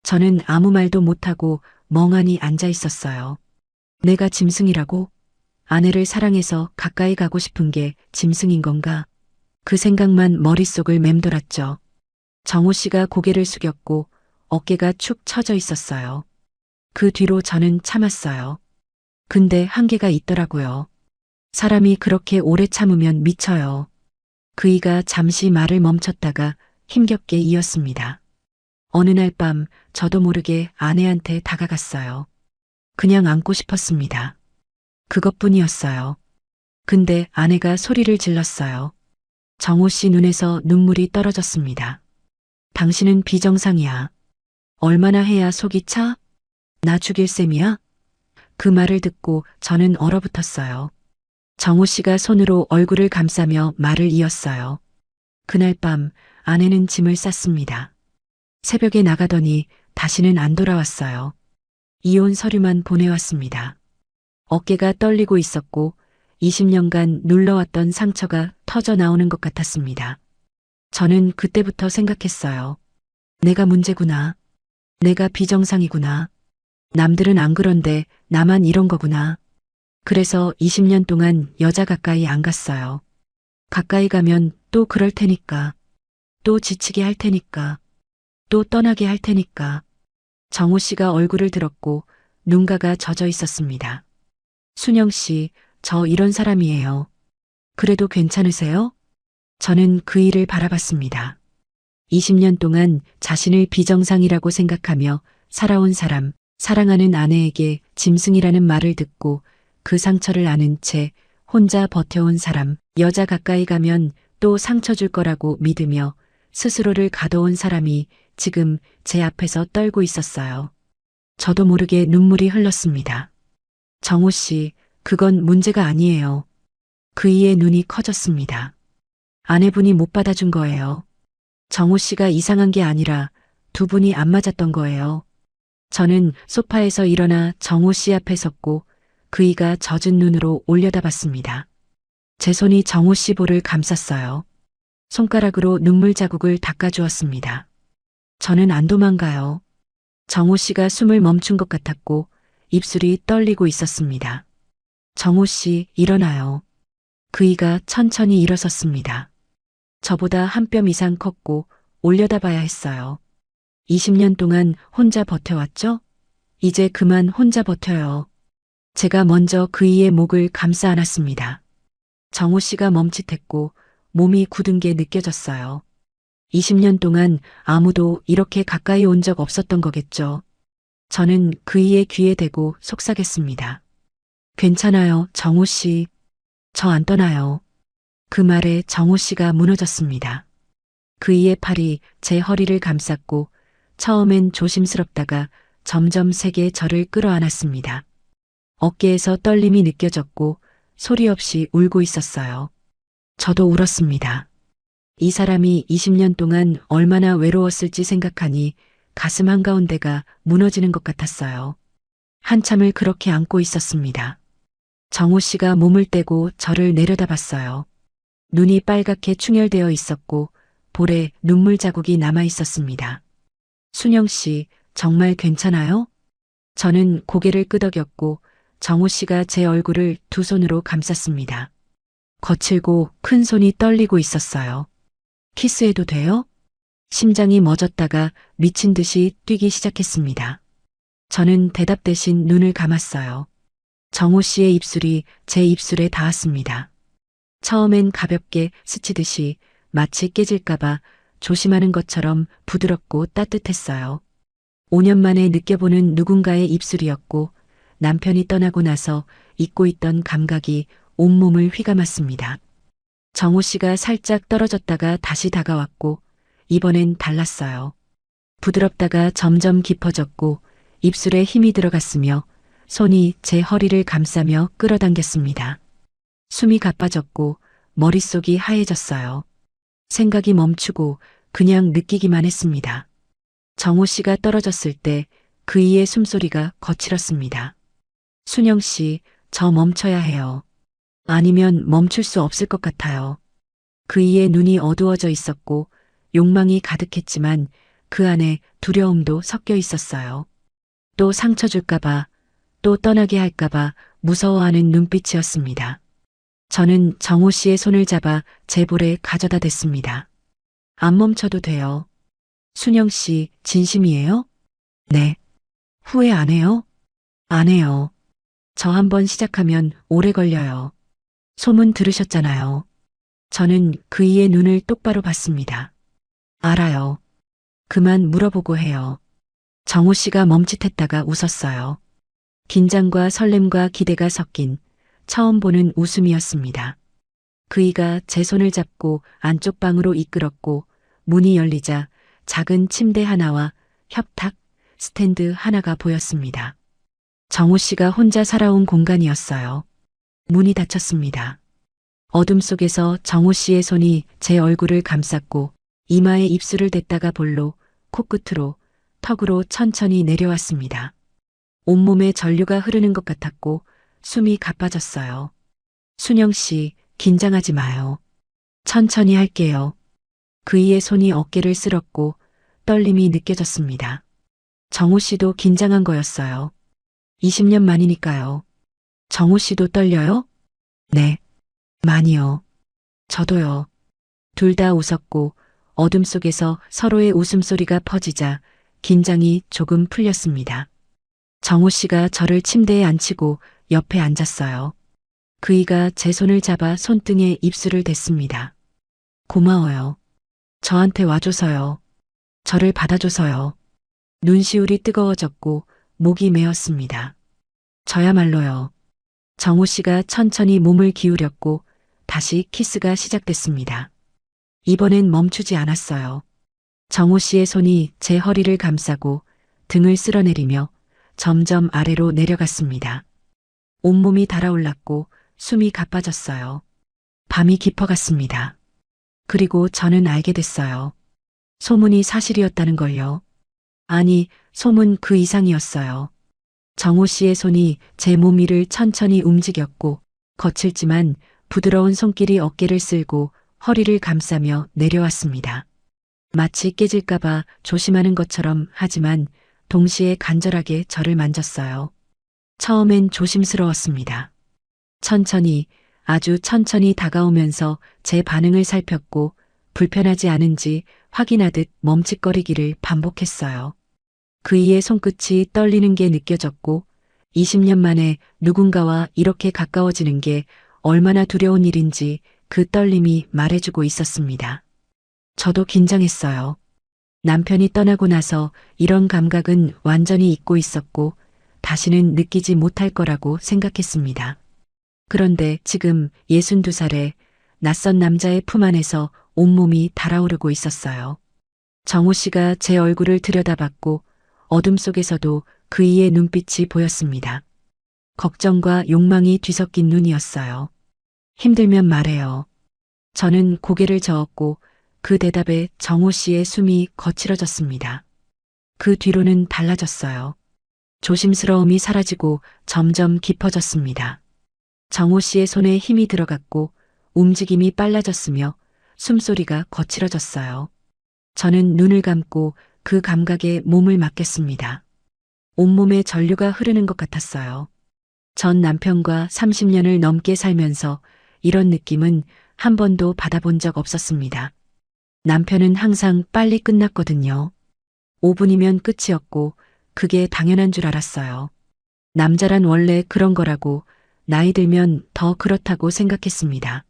저는 아무 말도 못하고 멍하니 앉아 있었어요. 내가 짐승이라고? 아내를 사랑해서 가까이 가고 싶은 게 짐승인 건가? 그 생각만 머릿속을 맴돌았죠. 정호 씨가 고개를 숙였고 어깨가 축 처져 있었어요. 그 뒤로 저는 참았어요. 근데 한계가 있더라고요. 사람이 그렇게 오래 참으면 미쳐요. 그이가 잠시 말을 멈췄다가 힘겹게 이었습니다. 어느 날 밤 저도 모르게 아내한테 다가갔어요. 그냥 안고 싶었습니다. 그것뿐이었어요. 근데 아내가 소리를 질렀어요. 정호 씨 눈에서 눈물이 떨어졌습니다. 당신은 비정상이야. 얼마나 해야 속이 차? 나 죽일 셈이야? 그 말을 듣고 저는 얼어붙었어요. 정호 씨가 손으로 얼굴을 감싸며 말을 이었어요. 그날 밤 아내는 짐을 쌌습니다. 새벽에 나가더니 다시는 안 돌아왔어요. 이혼 서류만 보내왔습니다. 어깨가 떨리고 있었고 20년간 눌러왔던 상처가 터져 나오는 것 같았습니다. 저는 그때부터 생각했어요. 내가 문제구나. 내가 비정상이구나. 남들은 안 그런데 나만 이런 거구나. 그래서 20년 동안 여자 가까이 안 갔어요. 가까이 가면 또 그럴 테니까. 또 지치게 할 테니까. 또 떠나게 할 테니까. 정호 씨가 얼굴을 들었고 눈가가 젖어 있었습니다. 순영 씨, 저 이런 사람이에요. 그래도 괜찮으세요? 저는 그 일을 바라봤습니다. 20년 동안 자신을 비정상이라고 생각하며 살아온 사람, 사랑하는 아내에게 짐승이라는 말을 듣고 그 상처를 아는 채 혼자 버텨온 사람, 여자 가까이 가면 또 상처 줄 거라고 믿으며 스스로를 가둬온 사람이 지금 제 앞에서 떨고 있었어요. 저도 모르게 눈물이 흘렀습니다. 정호 씨, 그건 문제가 아니에요. 그이의 눈이 커졌습니다. 아내분이 못 받아준 거예요. 정호 씨가 이상한 게 아니라 두 분이 안 맞았던 거예요. 저는 소파에서 일어나 정호 씨 앞에 섰고 그이가 젖은 눈으로 올려다봤습니다. 제 손이 정호 씨 볼을 감쌌어요. 손가락으로 눈물 자국을 닦아주었습니다. 저는 안 도망가요. 정호 씨가 숨을 멈춘 것 같았고 입술이 떨리고 있었습니다. 정호 씨, 일어나요. 그이가 천천히 일어섰습니다. 저보다 한 뼘 이상 컸고 올려다봐야 했어요. 20년 동안 혼자 버텨왔죠? 이제 그만 혼자 버텨요. 제가 먼저 그이의 목을 감싸 안았습니다. 정호 씨가 멈칫했고 몸이 굳은 게 느껴졌어요. 20년 동안 아무도 이렇게 가까이 온 적 없었던 거겠죠. 저는 그이의 귀에 대고 속삭였습니다. 괜찮아요, 정호 씨. 저 안 떠나요. 그 말에 정호 씨가 무너졌습니다. 그이의 팔이 제 허리를 감쌌고 처음엔 조심스럽다가 점점 세게 저를 끌어안았습니다. 어깨에서 떨림이 느껴졌고 소리 없이 울고 있었어요. 저도 울었습니다. 이 사람이 20년 동안 얼마나 외로웠을지 생각하니 가슴 한가운데가 무너지는 것 같았어요. 한참을 그렇게 안고 있었습니다. 정호 씨가 몸을 떼고 저를 내려다봤어요. 눈이 빨갛게 충혈되어 있었고 볼에 눈물 자국이 남아 있었습니다. 순영 씨, 정말 괜찮아요? 저는 고개를 끄덕였고 정호 씨가 제 얼굴을 두 손으로 감쌌습니다. 거칠고 큰 손이 떨리고 있었어요. 키스해도 돼요? 심장이 멎었다가 미친 듯이 뛰기 시작했습니다. 저는 대답 대신 눈을 감았어요. 정호 씨의 입술이 제 입술에 닿았습니다. 처음엔 가볍게 스치듯이 마치 깨질까봐 조심하는 것처럼 부드럽고 따뜻했어요. 5년 만에 느껴보는 누군가의 입술이었고 남편이 떠나고 나서 잊고 있던 감각이 온몸을 휘감았습니다. 정호 씨가 살짝 떨어졌다가 다시 다가왔고 이번엔 달랐어요. 부드럽다가 점점 깊어졌고 입술에 힘이 들어갔으며 손이 제 허리를 감싸며 끌어당겼습니다. 숨이 가빠졌고 머릿속이 하얘졌어요. 생각이 멈추고 그냥 느끼기만 했습니다. 정호 씨가 떨어졌을 때 그이의 숨소리가 거칠었습니다. 순영 씨, 저 멈춰야 해요. 아니면 멈출 수 없을 것 같아요. 그이의 눈이 어두워져 있었고 욕망이 가득했지만 그 안에 두려움도 섞여 있었어요. 또 상처 줄까봐, 또 떠나게 할까봐 무서워하는 눈빛이었습니다. 저는 정호 씨의 손을 잡아 제 볼에 가져다 댔습니다. 안 멈춰도 돼요. 순영 씨, 진심이에요? 네. 후회 안 해요? 안 해요. 저 한번 시작하면 오래 걸려요. 소문 들으셨잖아요. 저는 그이의 눈을 똑바로 봤습니다. 알아요. 그만 물어보고 해요. 정호 씨가 멈칫했다가 웃었어요. 긴장과 설렘과 기대가 섞인 처음 보는 웃음이었습니다. 그이가 제 손을 잡고 안쪽 방으로 이끌었고 문이 열리자 작은 침대 하나와 협탁 스탠드 하나가 보였습니다. 정호 씨가 혼자 살아온 공간이었어요. 문이 닫혔습니다. 어둠 속에서 정호 씨의 손이 제 얼굴을 감쌌고 이마에 입술을 댔다가 볼로, 코끝으로, 턱으로 천천히 내려왔습니다. 온몸에 전류가 흐르는 것 같았고 숨이 가빠졌어요. 순영 씨, 긴장하지 마요. 천천히 할게요. 그이의 손이 어깨를 쓸었고 떨림이 느껴졌습니다. 정호 씨도 긴장한 거였어요. 20년 만이니까요. 정호 씨도 떨려요? 네. 많이요. 저도요. 둘 다 웃었고 어둠 속에서 서로의 웃음소리가 퍼지자 긴장이 조금 풀렸습니다. 정호 씨가 저를 침대에 앉히고 옆에 앉았어요. 그이가 제 손을 잡아 손등에 입술을 댔습니다. 고마워요. 저한테 와줘서요. 저를 받아줘서요. 눈시울이 뜨거워졌고 목이 메었습니다. 저야말로요. 정호 씨가 천천히 몸을 기울였고 다시 키스가 시작됐습니다. 이번엔 멈추지 않았어요. 정호 씨의 손이 제 허리를 감싸고 등을 쓸어내리며 점점 아래로 내려갔습니다. 온몸이 달아올랐고 숨이 가빠졌어요. 밤이 깊어갔습니다. 그리고 저는 알게 됐어요. 소문이 사실이었다는 걸요. 아니, 소문 그 이상이었어요. 정호 씨의 손이 제 몸 위를 천천히 움직였고 거칠지만 부드러운 손길이 어깨를 쓸고 허리를 감싸며 내려왔습니다. 마치 깨질까봐 조심하는 것처럼 하지만 동시에 간절하게 저를 만졌어요. 처음엔 조심스러웠습니다. 천천히, 아주 천천히 다가오면서 제 반응을 살폈고 불편하지 않은지 확인하듯 멈칫거리기를 반복했어요. 그이의 손끝이 떨리는 게 느껴졌고 20년 만에 누군가와 이렇게 가까워지는 게 얼마나 두려운 일인지 그 떨림이 말해주고 있었습니다. 저도 긴장했어요. 남편이 떠나고 나서 이런 감각은 완전히 잊고 있었고 다시는 느끼지 못할 거라고 생각했습니다. 그런데 지금 62살에 낯선 남자의 품 안에서 온몸이 달아오르고 있었어요. 정호 씨가 제 얼굴을 들여다봤고 어둠 속에서도 그이의 눈빛이 보였습니다. 걱정과 욕망이 뒤섞인 눈이었어요. 힘들면 말해요. 저는 고개를 저었고 그 대답에 정호 씨의 숨이 거칠어졌습니다. 그 뒤로는 달라졌어요. 조심스러움이 사라지고 점점 깊어졌습니다. 정호 씨의 손에 힘이 들어갔고 움직임이 빨라졌으며 숨소리가 거칠어졌어요. 저는 눈을 감고 그 감각에 몸을 맡겼습니다. 온몸에 전류가 흐르는 것 같았어요. 전 남편과 30년을 넘게 살면서 이런 느낌은 한 번도 받아본 적 없었습니다. 남편은 항상 빨리 끝났거든요. 5분이면 끝이었고 그게 당연한 줄 알았어요. 남자란 원래 그런 거라고 나이 들면 더 그렇다고 생각했습니다.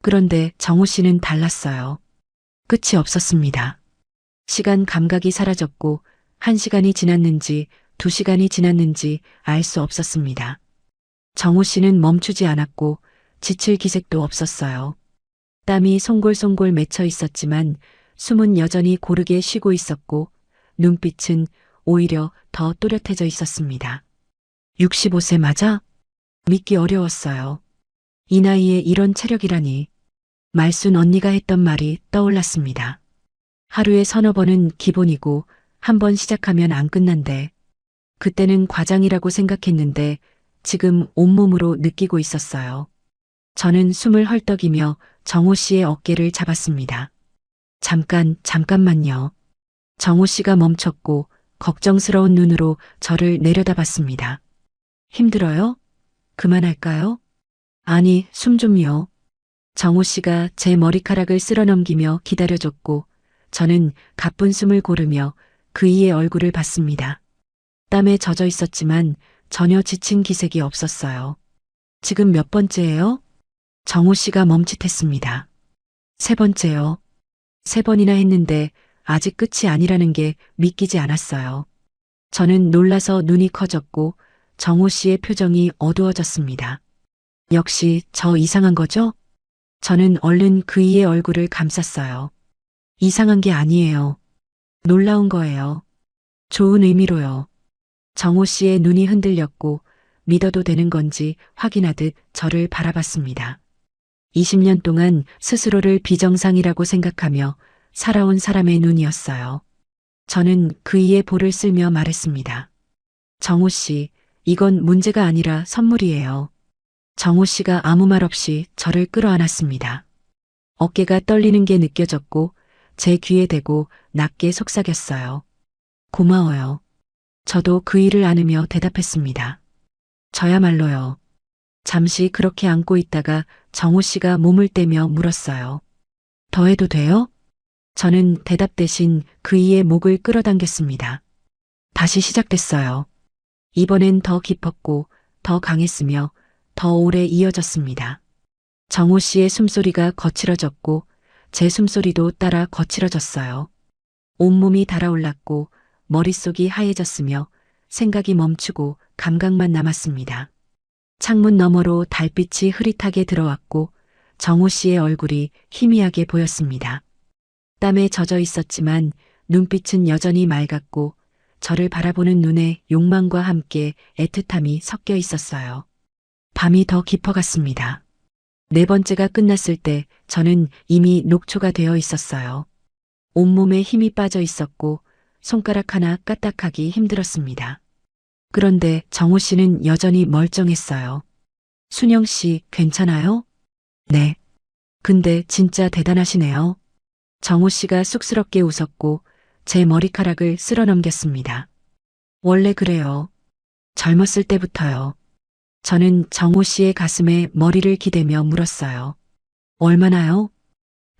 그런데 정호 씨는 달랐어요. 끝이 없었습니다. 시간 감각이 사라졌고 1시간이 지났는지 2시간이 지났는지 알 수 없었습니다. 정호 씨는 멈추지 않았고 지칠 기색도 없었어요. 땀이 송골송골 맺혀 있었지만 숨은 여전히 고르게 쉬고 있었고 눈빛은 오히려 더 또렷해져 있었습니다. 65세 맞아? 믿기 어려웠어요. 이 나이에 이런 체력이라니. 말순 언니가 했던 말이 떠올랐습니다. 하루에 서너 번은 기본이고 한 번 시작하면 안 끝난대. 그때는 과장이라고 생각했는데 지금 온몸으로 느끼고 있었어요. 저는 숨을 헐떡이며 정호 씨의 어깨를 잡았습니다. 잠깐만요. 정호 씨가 멈췄고 걱정스러운 눈으로 저를 내려다봤습니다. 힘들어요? 그만할까요? 아니, 숨 좀요. 정호 씨가 제 머리카락을 쓸어넘기며 기다려줬고 저는 가쁜 숨을 고르며 그이의 얼굴을 봤습니다. 땀에 젖어 있었지만 전혀 지친 기색이 없었어요. 지금 몇 번째예요? 정호 씨가 멈칫했습니다. 3번째요. 3번이나 했는데 아직 끝이 아니라는 게 믿기지 않았어요. 저는 놀라서 눈이 커졌고 정호 씨의 표정이 어두워졌습니다. 역시 저 이상한 거죠? 저는 얼른 그이의 얼굴을 감쌌어요. 이상한 게 아니에요. 놀라운 거예요. 좋은 의미로요. 정호 씨의 눈이 흔들렸고 믿어도 되는 건지 확인하듯 저를 바라봤습니다. 20년 동안 스스로를 비정상이라고 생각하며 살아온 사람의 눈이었어요. 저는 그이의 볼을 쓸며 말했습니다. 정호 씨, 이건 문제가 아니라 선물이에요. 정호 씨가 아무 말 없이 저를 끌어안았습니다. 어깨가 떨리는 게 느껴졌고 제 귀에 대고 낮게 속삭였어요. 고마워요. 저도 그이를 안으며 대답했습니다. 저야말로요. 잠시 그렇게 안고 있다가 정호 씨가 몸을 떼며 물었어요. 더 해도 돼요? 저는 대답 대신 그이의 목을 끌어당겼습니다. 다시 시작됐어요. 이번엔 더 깊었고 더 강했으며 더 오래 이어졌습니다. 정호 씨의 숨소리가 거칠어졌고 제 숨소리도 따라 거칠어졌어요. 온몸이 달아올랐고 머릿속이 하얘졌으며 생각이 멈추고 감각만 남았습니다. 창문 너머로 달빛이 흐릿하게 들어왔고 정호 씨의 얼굴이 희미하게 보였습니다. 땀에 젖어 있었지만 눈빛은 여전히 맑았고 저를 바라보는 눈에 욕망과 함께 애틋함이 섞여 있었어요. 밤이 더 깊어갔습니다. 네 번째가 끝났을 때 저는 이미 녹초가 되어 있었어요. 온몸에 힘이 빠져 있었고 손가락 하나 까딱하기 힘들었습니다. 그런데 정호 씨는 여전히 멀쩡했어요. 순영 씨, 괜찮아요? 네. 근데 진짜 대단하시네요. 정호 씨가 쑥스럽게 웃었고 제 머리카락을 쓸어 넘겼습니다. 원래 그래요. 젊었을 때부터요. 저는 정호 씨의 가슴에 머리를 기대며 물었어요. 얼마나요?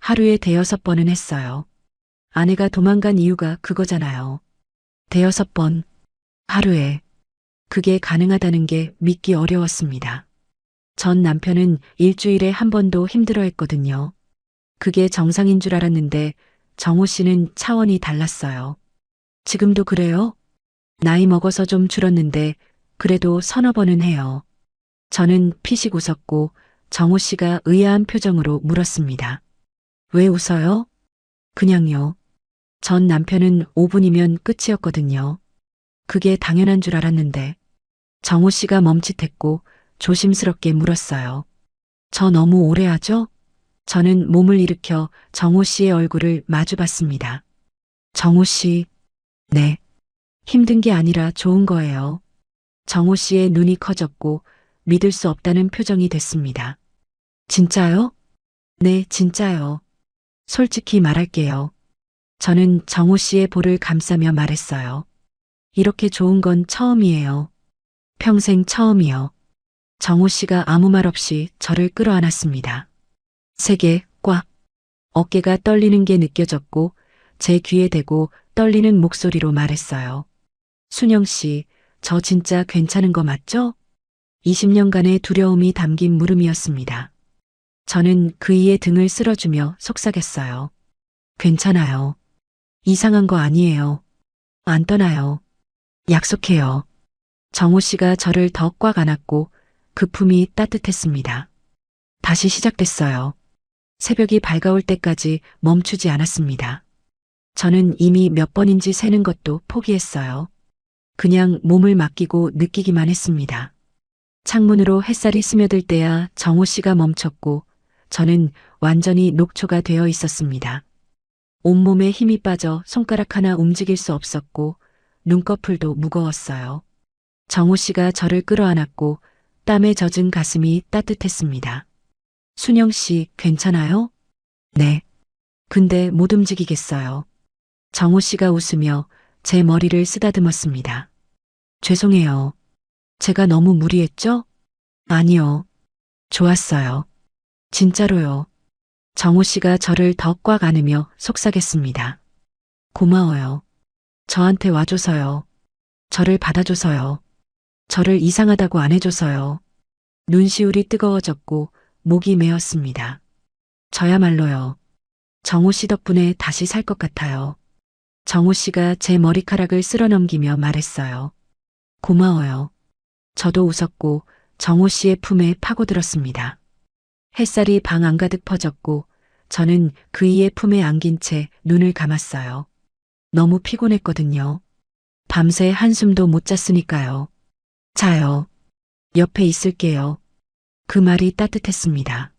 하루에 5번은 했어요. 아내가 도망간 이유가 그거잖아요. 5번. 하루에. 그게 가능하다는 게 믿기 어려웠습니다. 전 남편은 일주일에 한 번도 힘들어했거든요. 그게 정상인 줄 알았는데 정호 씨는 차원이 달랐어요. 지금도 그래요? 나이 먹어서 좀 줄었는데 그래도 서너 번은 해요. 저는 피식 웃었고 정호 씨가 의아한 표정으로 물었습니다. 왜 웃어요? 그냥요. 전 남편은 5분이면 끝이었거든요. 그게 당연한 줄 알았는데. 정호 씨가 멈칫했고 조심스럽게 물었어요. 저 너무 오래 하죠? 저는 몸을 일으켜 정호 씨의 얼굴을 마주봤습니다. 정호 씨, 네. 힘든 게 아니라 좋은 거예요. 정호 씨의 눈이 커졌고 믿을 수 없다는 표정이 됐습니다. 진짜요? 네, 진짜요. 솔직히 말할게요. 저는 정호 씨의 볼을 감싸며 말했어요. 이렇게 좋은 건 처음이에요. 평생 처음이요. 정호 씨가 아무 말 없이 저를 끌어안았습니다. 세게 꽉. 어깨가 떨리는 게 느껴졌고 제 귀에 대고 떨리는 목소리로 말했어요. 순영 씨, 저 진짜 괜찮은 거 맞죠? 20년간의 두려움이 담긴 물음이었습니다. 저는 그이의 등을 쓸어주며 속삭였어요. 괜찮아요. 이상한 거 아니에요. 안 떠나요. 약속해요. 정호 씨가 저를 더 꽉 안았고 그 품이 따뜻했습니다. 다시 시작됐어요. 새벽이 밝아올 때까지 멈추지 않았습니다. 저는 이미 몇 번인지 세는 것도 포기했어요. 그냥 몸을 맡기고 느끼기만 했습니다. 창문으로 햇살이 스며들 때야 정호 씨가 멈췄고 저는 완전히 녹초가 되어 있었습니다. 온몸에 힘이 빠져 손가락 하나 움직일 수 없었고 눈꺼풀도 무거웠어요. 정호 씨가 저를 끌어안았고 땀에 젖은 가슴이 따뜻했습니다. 순영 씨, 괜찮아요? 네. 근데 못 움직이겠어요. 정호 씨가 웃으며 제 머리를 쓰다듬었습니다. 죄송해요. 제가 너무 무리했죠? 아니요. 좋았어요. 진짜로요. 정호 씨가 저를 더 꽉 안으며 속삭였습니다. 고마워요. 저한테 와줘서요. 저를 받아줘서요. 저를 이상하다고 안 해줘서요. 눈시울이 뜨거워졌고 목이 메었습니다. 저야말로요. 정호 씨 덕분에 다시 살 것 같아요. 정호 씨가 제 머리카락을 쓸어넘기며 말했어요. 고마워요. 저도 웃었고 정호 씨의 품에 파고들었습니다. 햇살이 방 안가득 퍼졌고 저는 그이의 품에 안긴 채 눈을 감았어요. 너무 피곤했거든요. 밤새 한숨도 못 잤으니까요. 자요. 옆에 있을게요. 그 말이 따뜻했습니다.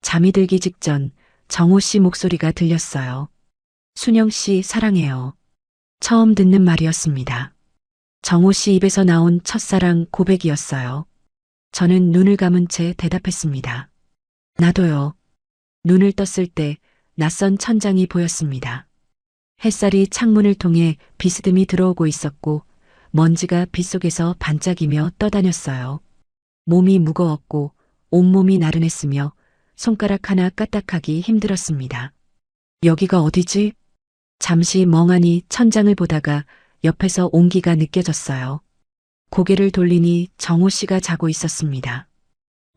잠이 들기 직전 정호 씨 목소리가 들렸어요. 순영 씨 사랑해요. 처음 듣는 말이었습니다. 정호 씨 입에서 나온 첫사랑 고백이었어요. 저는 눈을 감은 채 대답했습니다. 나도요. 눈을 떴을 때 낯선 천장이 보였습니다. 햇살이 창문을 통해 비스듬히 들어오고 있었고 먼지가 빗속에서 반짝이며 떠다녔어요. 몸이 무거웠고 온몸이 나른했으며 손가락 하나 까딱하기 힘들었습니다. 여기가 어디지? 잠시 멍하니 천장을 보다가 옆에서 온기가 느껴졌어요. 고개를 돌리니 정호 씨가 자고 있었습니다.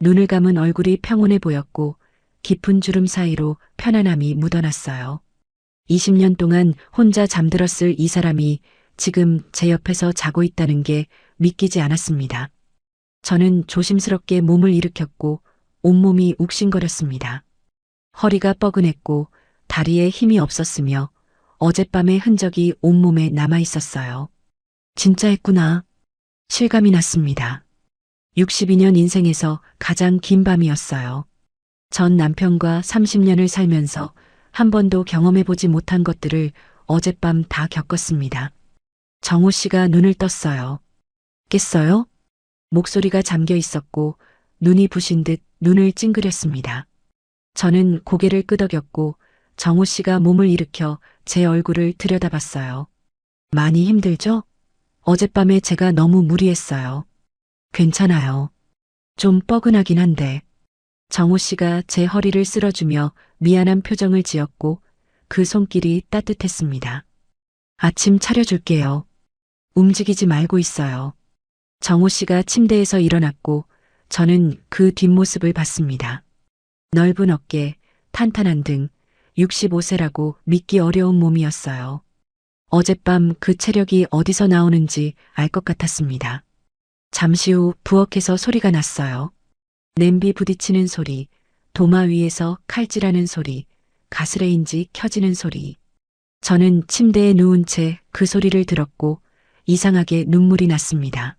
눈을 감은 얼굴이 평온해 보였고 깊은 주름 사이로 편안함이 묻어났어요. 20년 동안 혼자 잠들었을 이 사람이 지금 제 옆에서 자고 있다는 게 믿기지 않았습니다. 저는 조심스럽게 몸을 일으켰고 온몸이 욱신거렸습니다. 허리가 뻐근했고 다리에 힘이 없었으며 어젯밤의 흔적이 온몸에 남아 있었어요. 진짜 했구나. 실감이 났습니다. 62년 인생에서 가장 긴 밤이었어요. 전 남편과 30년을 살면서 한 번도 경험해보지 못한 것들을 어젯밤 다 겪었습니다. 정호 씨가 눈을 떴어요. 깼어요? 목소리가 잠겨 있었고 눈이 부신 듯 눈을 찡그렸습니다. 저는 고개를 끄덕였고 정호 씨가 몸을 일으켜 제 얼굴을 들여다봤어요. 많이 힘들죠? 어젯밤에 제가 너무 무리했어요. 괜찮아요. 좀 뻐근하긴 한데. 정호 씨가 제 허리를 쓸어주며 미안한 표정을 지었고 그 손길이 따뜻했습니다. 아침 차려줄게요. 움직이지 말고 있어요. 정호 씨가 침대에서 일어났고 저는 그 뒷모습을 봤습니다. 넓은 어깨, 탄탄한 등 65세라고 믿기 어려운 몸이었어요. 어젯밤 그 체력이 어디서 나오는지 알 것 같았습니다. 잠시 후 부엌에서 소리가 났어요. 냄비 부딪히는 소리, 도마 위에서 칼질하는 소리, 가스레인지 켜지는 소리. 저는 침대에 누운 채 그 소리를 들었고 이상하게 눈물이 났습니다.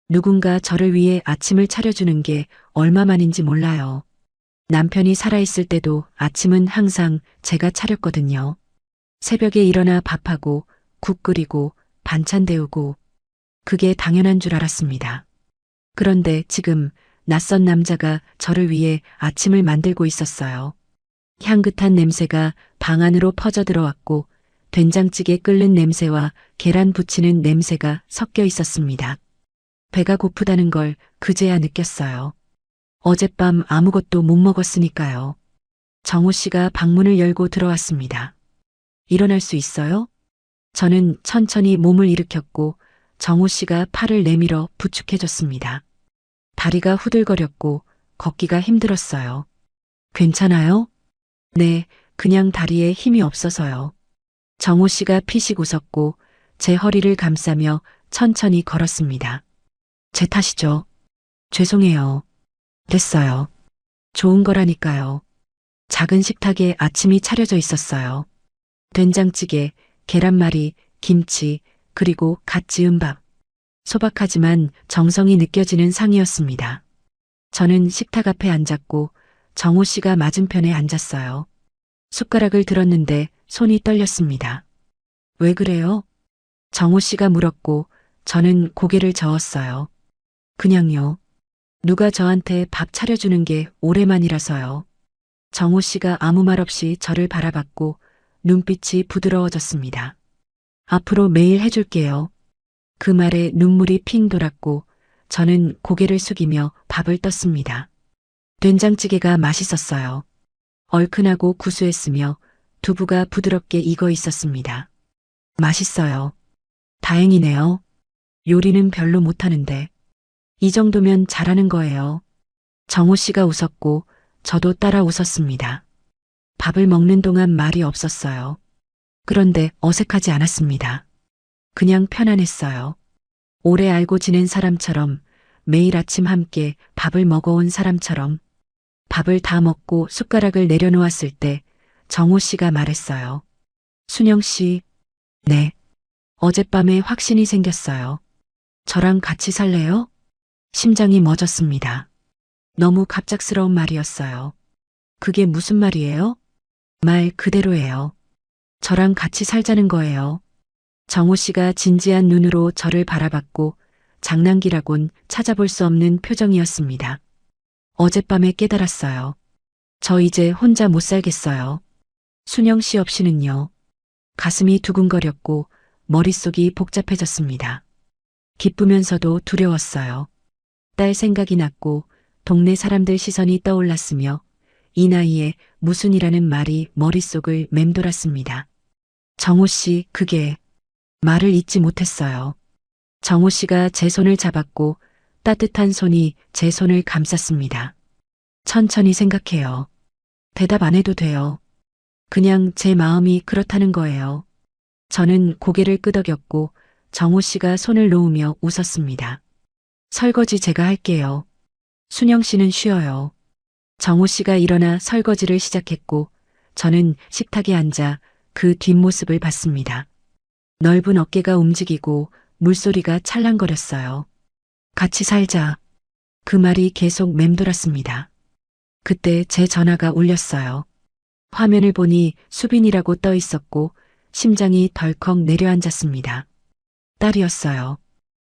누군가 저를 위해 아침을 차려주는 게 얼마만인지 몰라요. 남편이 살아있을 때도 아침은 항상 제가 차렸거든요. 새벽에 일어나 밥하고 국 끓이고 반찬 데우고 그게 당연한 줄 알았습니다. 그런데 지금 낯선 남자가 저를 위해 아침을 만들고 있었어요. 향긋한 냄새가 방 안으로 퍼져 들어왔고 된장찌개 끓는 냄새와 계란 부치는 냄새가 섞여 있었습니다. 배가 고프다는 걸 그제야 느꼈어요. 어젯밤 아무것도 못 먹었으니까요. 정호 씨가 방문을 열고 들어왔습니다. 일어날 수 있어요? 저는 천천히 몸을 일으켰고 정호 씨가 팔을 내밀어 부축해줬습니다. 다리가 후들거렸고 걷기가 힘들었어요. 괜찮아요? 네, 그냥 다리에 힘이 없어서요. 정호 씨가 피식 웃었고 제 허리를 감싸며 천천히 걸었습니다. 제 탓이죠. 죄송해요. 됐어요. 좋은 거라니까요. 작은 식탁에 아침이 차려져 있었어요. 된장찌개, 계란말이, 김치, 그리고 갓 지은 밥. 소박하지만 정성이 느껴지는 상이었습니다. 저는 식탁 앞에 앉았고 정호 씨가 맞은편에 앉았어요. 숟가락을 들었는데 손이 떨렸습니다. 왜 그래요? 정호 씨가 물었고 저는 고개를 저었어요. 그냥요. 누가 저한테 밥 차려주는 게 오랜만이라서요. 정호 씨가 아무 말 없이 저를 바라봤고 눈빛이 부드러워졌습니다. 앞으로 매일 해줄게요. 그 말에 눈물이 핑 돌았고 저는 고개를 숙이며 밥을 떴습니다. 된장찌개가 맛있었어요. 얼큰하고 구수했으며 두부가 부드럽게 익어 있었습니다. 맛있어요. 다행이네요. 요리는 별로 못하는데. 이 정도면 잘하는 거예요. 정호 씨가 웃었고 저도 따라 웃었습니다. 밥을 먹는 동안 말이 없었어요. 그런데 어색하지 않았습니다. 그냥 편안했어요. 오래 알고 지낸 사람처럼 매일 아침 함께 밥을 먹어온 사람처럼 밥을 다 먹고 숟가락을 내려놓았을 때 정호 씨가 말했어요. 순영 씨, 네. 어젯밤에 확신이 생겼어요. 저랑 같이 살래요? 심장이 멎었습니다. 너무 갑작스러운 말이었어요. 그게 무슨 말이에요? 말 그대로예요. 저랑 같이 살자는 거예요. 정호 씨가 진지한 눈으로 저를 바라봤고 장난기라곤 찾아볼 수 없는 표정이었습니다. 어젯밤에 깨달았어요. 저 이제 혼자 못 살겠어요. 순영 씨 없이는요. 가슴이 두근거렸고 머릿속이 복잡해졌습니다. 기쁘면서도 두려웠어요. 딸 생각이 났고 동네 사람들 시선이 떠올랐으며 이 나이에 무슨 이라는 말이 머릿속을 맴돌았습니다. 정호 씨, 그게 말을 잇지 못했어요. 정호 씨가 제 손을 잡았고 따뜻한 손이 제 손을 감쌌습니다. 천천히 생각해요. 대답 안 해도 돼요. 그냥 제 마음이 그렇다는 거예요. 저는 고개를 끄덕였고 정호 씨가 손을 놓으며 웃었습니다. 설거지 제가 할게요. 순영 씨는 쉬어요. 정호 씨가 일어나 설거지를 시작했고 저는 식탁에 앉아 그 뒷모습을 봤습니다. 넓은 어깨가 움직이고 물소리가 찰랑거렸어요. 같이 살자. 그 말이 계속 맴돌았습니다. 그때 제 전화가 울렸어요. 화면을 보니 수빈이라고 떠 있었고 심장이 덜컥 내려앉았습니다. 딸이었어요.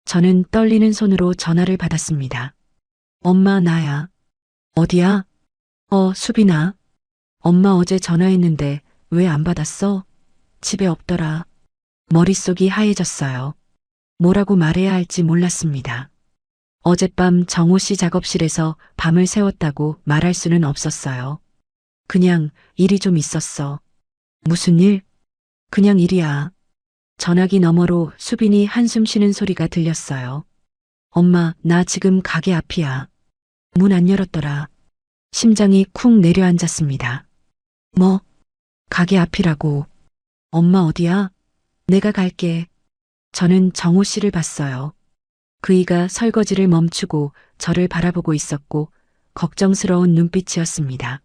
저는 떨리는 손으로 전화를 받았습니다. 엄마, 나야. 어디야? 수빈아. 엄마 어제 전화했는데 왜 안 받았어? 집에 없더라. 머릿속이 하얘졌어요. 뭐라고 말해야 할지 몰랐습니다. 어젯밤 정호 씨 작업실에서 밤을 새웠다고 말할 수는 없었어요. 그냥 일이 좀 있었어. 무슨 일? 그냥 일이야. 전화기 너머로 수빈이 한숨 쉬는 소리가 들렸어요. 엄마, 나 지금 가게 앞이야. 문 안 열었더라. 심장이 쿵 내려앉았습니다. 뭐? 가게 앞이라고. 엄마 어디야? 내가 갈게. 저는 정호 씨를 봤어요. 그이가 설거지를 멈추고 저를 바라보고 있었고 걱정스러운 눈빛이었습니다.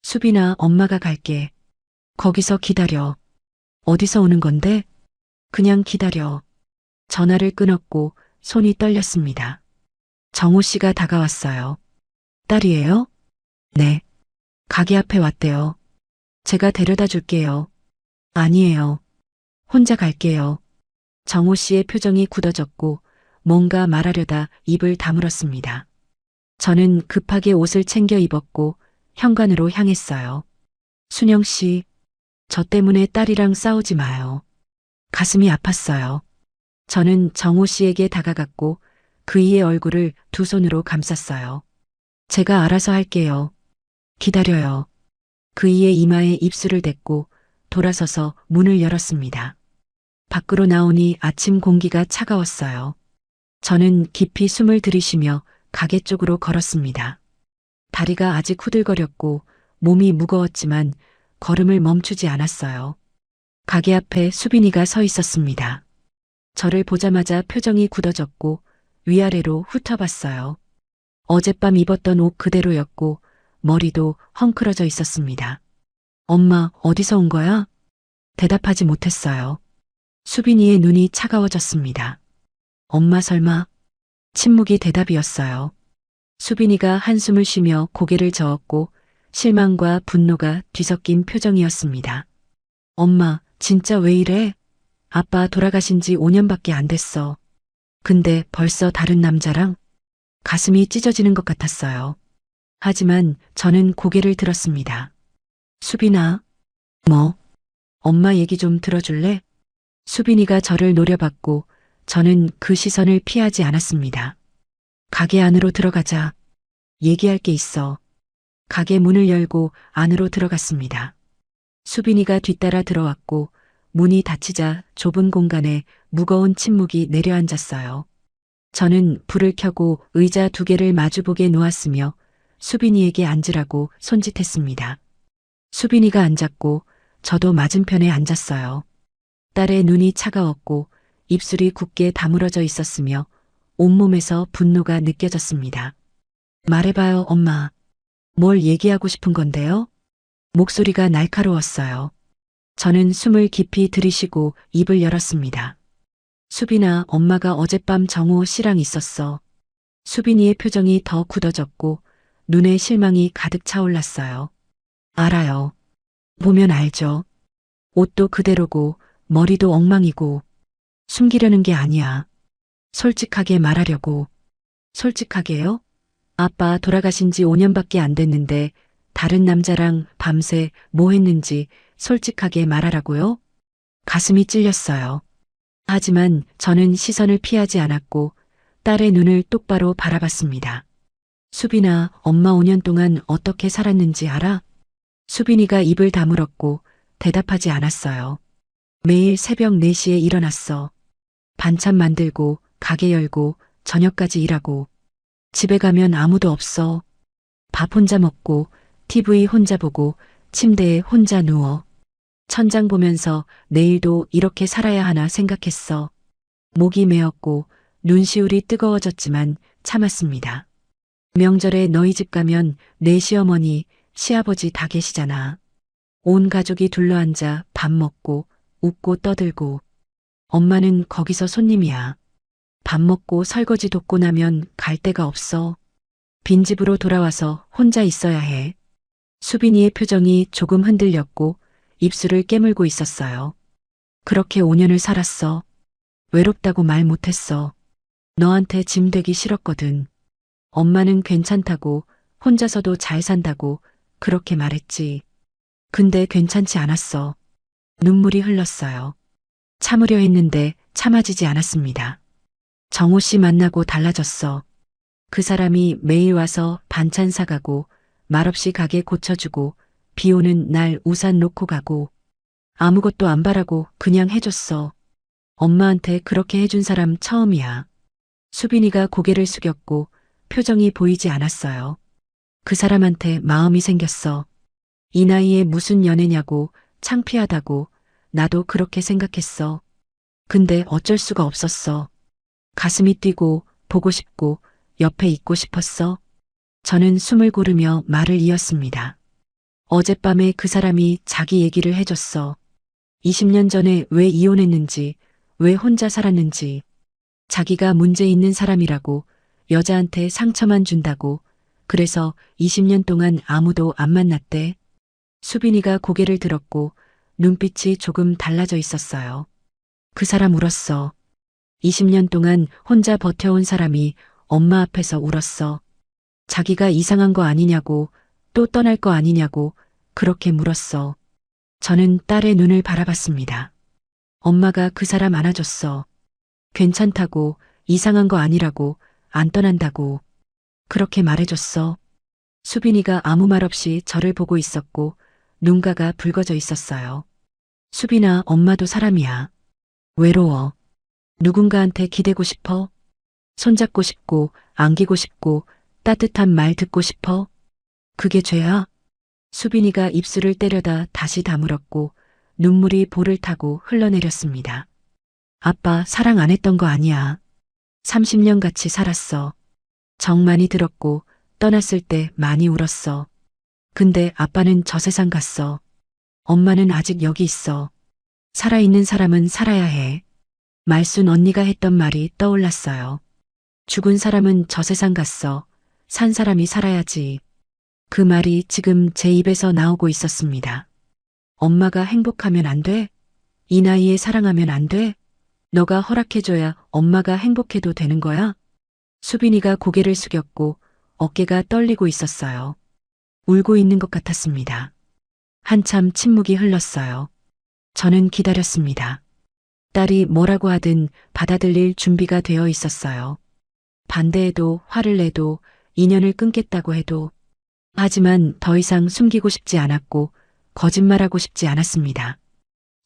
수빈아, 엄마가 갈게. 거기서 기다려. 어디서 오는 건데? 그냥 기다려. 전화를 끊었고 손이 떨렸습니다. 정호 씨가 다가왔어요. 딸이에요? 네. 가게 앞에 왔대요. 제가 데려다 줄게요. 아니에요. 혼자 갈게요. 정호 씨의 표정이 굳어졌고 뭔가 말하려다 입을 다물었습니다. 저는 급하게 옷을 챙겨 입었고 현관으로 향했어요. 순영 씨, 저 때문에 딸이랑 싸우지 마요. 가슴이 아팠어요. 저는 정호 씨에게 다가갔고 그이의 얼굴을 두 손으로 감쌌어요. 제가 알아서 할게요. 기다려요. 그이의 이마에 입술을 댔고 돌아서서 문을 열었습니다. 밖으로 나오니 아침 공기가 차가웠어요. 저는 깊이 숨을 들이쉬며 가게 쪽으로 걸었습니다. 다리가 아직 후들거렸고 몸이 무거웠지만 걸음을 멈추지 않았어요. 가게 앞에 수빈이가 서 있었습니다. 저를 보자마자 표정이 굳어졌고 위아래로 훑어봤어요. 어젯밤 입었던 옷 그대로였고 머리도 헝클어져 있었습니다. 엄마, 어디서 온 거야? 대답하지 못했어요. 수빈이의 눈이 차가워졌습니다. 엄마 설마? 침묵이 대답이었어요. 수빈이가 한숨을 쉬며 고개를 저었고 실망과 분노가 뒤섞인 표정이었습니다. 엄마, 진짜 왜 이래? 아빠 돌아가신 지 5년밖에 안 됐어. 근데 벌써 다른 남자랑? 가슴이 찢어지는 것 같았어요. 하지만 저는 고개를 들었습니다. 수빈아, 뭐? 엄마 얘기 좀 들어줄래? 수빈이가 저를 노려봤고 저는 그 시선을 피하지 않았습니다. 가게 안으로 들어가자. 얘기할 게 있어. 가게 문을 열고 안으로 들어갔습니다. 수빈이가 뒤따라 들어왔고 문이 닫히자 좁은 공간에 무거운 침묵이 내려앉았어요. 저는 불을 켜고 의자 두 개를 마주보게 놓았으며 수빈이에게 앉으라고 손짓했습니다. 수빈이가 앉았고 저도 맞은편에 앉았어요. 딸의 눈이 차가웠고 입술이 굳게 다물어져 있었으며 온몸에서 분노가 느껴졌습니다. 말해봐요, 엄마. 뭘 얘기하고 싶은 건데요? 목소리가 날카로웠어요. 저는 숨을 깊이 들이쉬고 입을 열었습니다. 수빈아, 엄마가 어젯밤 정호 씨랑 있었어. 수빈이의 표정이 더 굳어졌고 눈에 실망이 가득 차올랐어요. 알아요. 보면 알죠. 옷도 그대로고 머리도 엉망이고 숨기려는 게 아니야. 솔직하게 말하려고. 솔직하게요? 아빠 돌아가신 지 5년밖에 안 됐는데 다른 남자랑 밤새 뭐 했는지 솔직하게 말하라고요? 가슴이 찔렸어요. 하지만 저는 시선을 피하지 않았고 딸의 눈을 똑바로 바라봤습니다. 수빈아, 엄마 5년 동안 어떻게 살았는지 알아? 수빈이가 입을 다물었고 대답하지 않았어요. 매일 새벽 4시에 일어났어. 반찬 만들고 가게 열고 저녁까지 일하고 집에 가면 아무도 없어. 밥 혼자 먹고 TV 혼자 보고 침대에 혼자 누워 천장 보면서 내일도 이렇게 살아야 하나 생각했어. 목이 메었고 눈시울이 뜨거워졌지만 참았습니다. 명절에 너희 집 가면 내 시어머니, 시아버지 다 계시잖아. 온 가족이 둘러앉아 밥 먹고 웃고 떠들고 엄마는 거기서 손님이야. 밥 먹고 설거지 돕고 나면 갈 데가 없어. 빈집으로 돌아와서 혼자 있어야 해. 수빈이의 표정이 조금 흔들렸고 입술을 깨물고 있었어요. 그렇게 5년을 살았어. 외롭다고 말 못했어. 너한테 짐 되기 싫었거든. 엄마는 괜찮다고 혼자서도 잘 산다고 그렇게 말했지. 근데 괜찮지 않았어. 눈물이 흘렀어요. 참으려 했는데 참아지지 않았습니다. 정호 씨 만나고 달라졌어. 그 사람이 매일 와서 반찬 사가고 말없이 가게 고쳐주고 비 오는 날 우산 놓고 가고 아무것도 안 바라고 그냥 해줬어. 엄마한테 그렇게 해준 사람 처음이야. 수빈이가 고개를 숙였고 표정이 보이지 않았어요. 그 사람한테 마음이 생겼어. 이 나이에 무슨 연애냐고 창피하다고 나도 그렇게 생각했어. 근데 어쩔 수가 없었어. 가슴이 뛰고 보고 싶고 옆에 있고 싶었어. 저는 숨을 고르며 말을 이었습니다. 어젯밤에 그 사람이 자기 얘기를 해줬어. 20년 전에 왜 이혼했는지, 왜 혼자 살았는지, 자기가 문제 있는 사람이라고, 여자한테 상처만 준다고, 그래서 20년 동안 아무도 안 만났대. 수빈이가 고개를 들었고 눈빛이 조금 달라져 있었어요. 그 사람 울었어. 20년 동안 혼자 버텨온 사람이 엄마 앞에서 울었어. 자기가 이상한 거 아니냐고, 또 떠날 거 아니냐고 그렇게 물었어. 저는 딸의 눈을 바라봤습니다. 엄마가 그 사람 안아줬어. 괜찮다고, 이상한 거 아니라고, 안 떠난다고 그렇게 말해줬어. 수빈이가 아무 말 없이 저를 보고 있었고 눈가가 붉어져 있었어요. 수빈아, 엄마도 사람이야. 외로워. 누군가한테 기대고 싶어? 손잡고 싶고, 안기고 싶고, 따뜻한 말 듣고 싶어? 그게 죄야? 수빈이가 입술을 때려다 다시 다물었고, 눈물이 볼을 타고 흘러내렸습니다. 아빠, 사랑 안 했던 거 아니야. 30년 같이 살았어. 정 많이 들었고, 떠났을 때 많이 울었어. 근데 아빠는 저 세상 갔어. 엄마는 아직 여기 있어. 살아있는 사람은 살아야 해. 말순 언니가 했던 말이 떠올랐어요. 죽은 사람은 저 세상 갔어. 산 사람이 살아야지. 그 말이 지금 제 입에서 나오고 있었습니다. 엄마가 행복하면 안 돼? 이 나이에 사랑하면 안 돼? 너가 허락해줘야 엄마가 행복해도 되는 거야? 수빈이가 고개를 숙였고 어깨가 떨리고 있었어요. 울고 있는 것 같았습니다. 한참 침묵이 흘렀어요. 저는 기다렸습니다. 딸이 뭐라고 하든 받아들일 준비가 되어 있었어요. 반대해도 화를 내도 인연을 끊겠다고 해도 하지만 더 이상 숨기고 싶지 않았고 거짓말하고 싶지 않았습니다.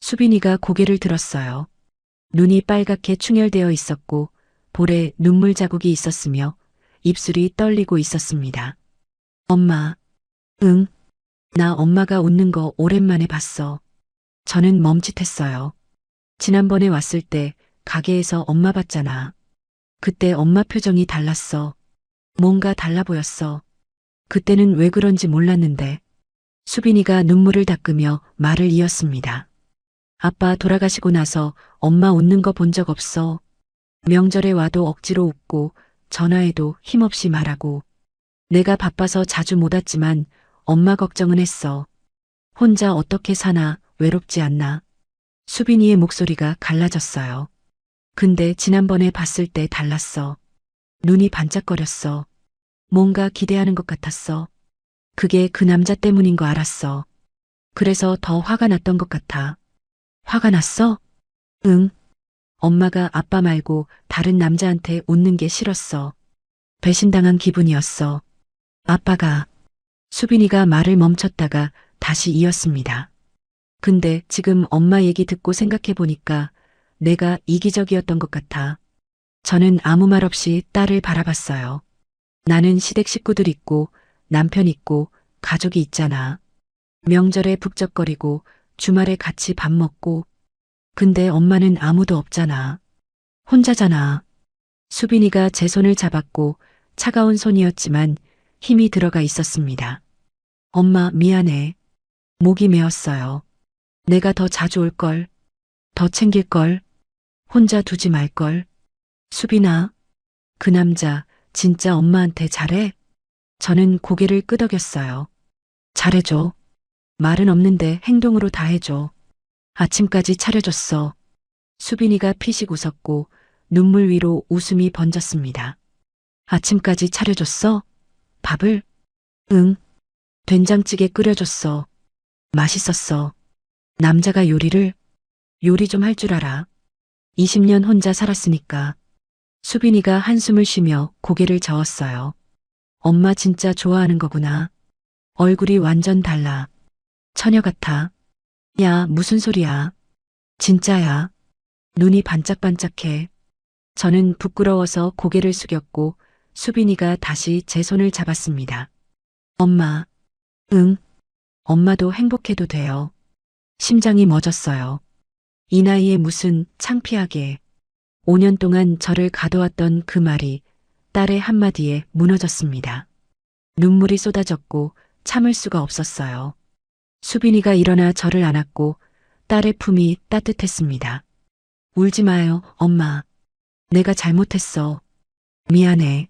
수빈이가 고개를 들었어요. 눈이 빨갛게 충혈되어 있었고 볼에 눈물 자국이 있었으며 입술이 떨리고 있었습니다. 엄마. 응. 나 엄마가 웃는 거 오랜만에 봤어. 저는 멈칫했어요. 지난번에 왔을 때 가게에서 엄마 봤잖아. 그때 엄마 표정이 달랐어. 뭔가 달라 보였어. 그때는 왜 그런지 몰랐는데. 수빈이가 눈물을 닦으며 말을 이었습니다. 아빠 돌아가시고 나서 엄마 웃는 거 본 적 없어. 명절에 와도 억지로 웃고 전화해도 힘없이 말하고. 내가 바빠서 자주 못 왔지만 엄마 걱정은 했어. 혼자 어떻게 사나, 외롭지 않나. 수빈이의 목소리가 갈라졌어요. 근데 지난번에 봤을 때 달랐어. 눈이 반짝거렸어. 뭔가 기대하는 것 같았어. 그게 그 남자 때문인 거 알았어. 그래서 더 화가 났던 것 같아. 화가 났어? 응. 엄마가 아빠 말고 다른 남자한테 웃는 게 싫었어. 배신당한 기분이었어. 아빠가. 수빈이가 말을 멈췄다가 다시 이었습니다. 근데 지금 엄마 얘기 듣고 생각해 보니까 내가 이기적이었던 것 같아. 저는 아무 말 없이 딸을 바라봤어요. 나는 시댁 식구들 있고 남편 있고 가족이 있잖아. 명절에 북적거리고 주말에 같이 밥 먹고. 근데 엄마는 아무도 없잖아. 혼자잖아. 수빈이가 제 손을 잡았고 차가운 손이었지만 힘이 들어가 있었습니다. 엄마, 미안해. 목이 메었어요. 내가 더 자주 올걸. 더 챙길걸. 혼자 두지 말걸. 수빈아, 그 남자 진짜 엄마한테 잘해? 저는 고개를 끄덕였어요. 잘해줘. 말은 없는데 행동으로 다 해줘. 아침까지 차려줬어. 수빈이가 피식 웃었고 눈물 위로 웃음이 번졌습니다. 아침까지 차려줬어? 밥을? 응. 된장찌개 끓여줬어. 맛있었어. 남자가 요리 좀 할 줄 알아. 20년 혼자 살았으니까. 수빈이가 한숨을 쉬며 고개를 저었어요. 엄마 진짜 좋아하는 거구나. 얼굴이 완전 달라. 처녀 같아. 야, 무슨 소리야. 진짜야. 눈이 반짝반짝해. 저는 부끄러워서 고개를 숙였고 수빈이가 다시 제 손을 잡았습니다. 엄마. 응. 엄마도 행복해도 돼요. 심장이 멎었어요. 이 나이에 무슨 창피하게. 5년 동안 저를 가둬왔던 그 말이 딸의 한마디에 무너졌습니다. 눈물이 쏟아졌고 참을 수가 없었어요. 수빈이가 일어나 저를 안았고 딸의 품이 따뜻했습니다. 울지 마요, 엄마. 내가 잘못했어. 미안해.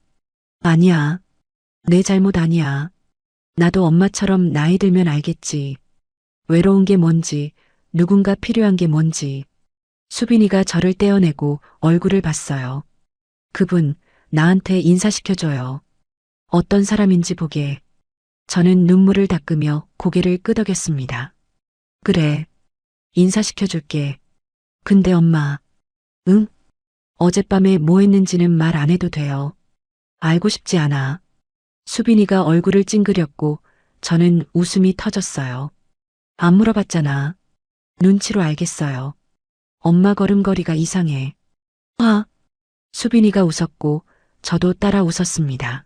아니야. 내 잘못 아니야. 나도 엄마처럼 나이 들면 알겠지. 외로운 게 뭔지, 누군가 필요한 게 뭔지. 수빈이가 저를 떼어내고 얼굴을 봤어요. 그분, 나한테 인사시켜줘요. 어떤 사람인지 보게. 저는 눈물을 닦으며 고개를 끄덕였습니다. 그래. 인사시켜줄게. 근데 엄마. 응? 어젯밤에 뭐 했는지는 말 안 해도 돼요. 알고 싶지 않아. 수빈이가 얼굴을 찡그렸고 저는 웃음이 터졌어요. 안 물어봤잖아. 눈치로 알겠어요. 엄마 걸음걸이가 이상해. 아, 수빈이가 웃었고 저도 따라 웃었습니다.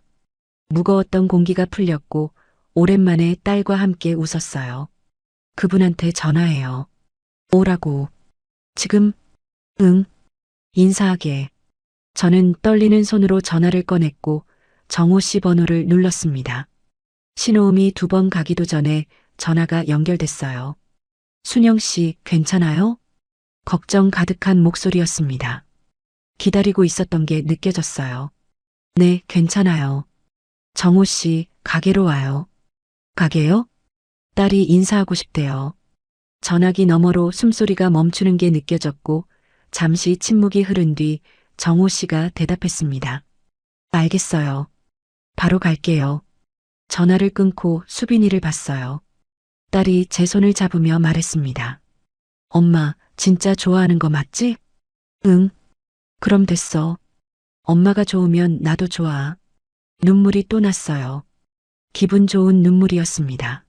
무거웠던 공기가 풀렸고 오랜만에 딸과 함께 웃었어요. 그분한테 전화해요. 오라고. 지금? 응. 인사하게. 저는 떨리는 손으로 전화를 꺼냈고 정호 씨 번호를 눌렀습니다. 신호음이 2번 가기도 전에 전화가 연결됐어요. 순영 씨, 괜찮아요? 걱정 가득한 목소리였습니다. 기다리고 있었던 게 느껴졌어요. 네, 괜찮아요. 정호 씨, 가게로 와요. 가게요? 딸이 인사하고 싶대요. 전화기 너머로 숨소리가 멈추는 게 느껴졌고 잠시 침묵이 흐른 뒤 정호 씨가 대답했습니다. 알겠어요. 바로 갈게요. 전화를 끊고 수빈이를 봤어요. 딸이 제 손을 잡으며 말했습니다. 엄마, 진짜 좋아하는 거 맞지? 응. 그럼 됐어. 엄마가 좋으면 나도 좋아. 눈물이 또 났어요. 기분 좋은 눈물이었습니다.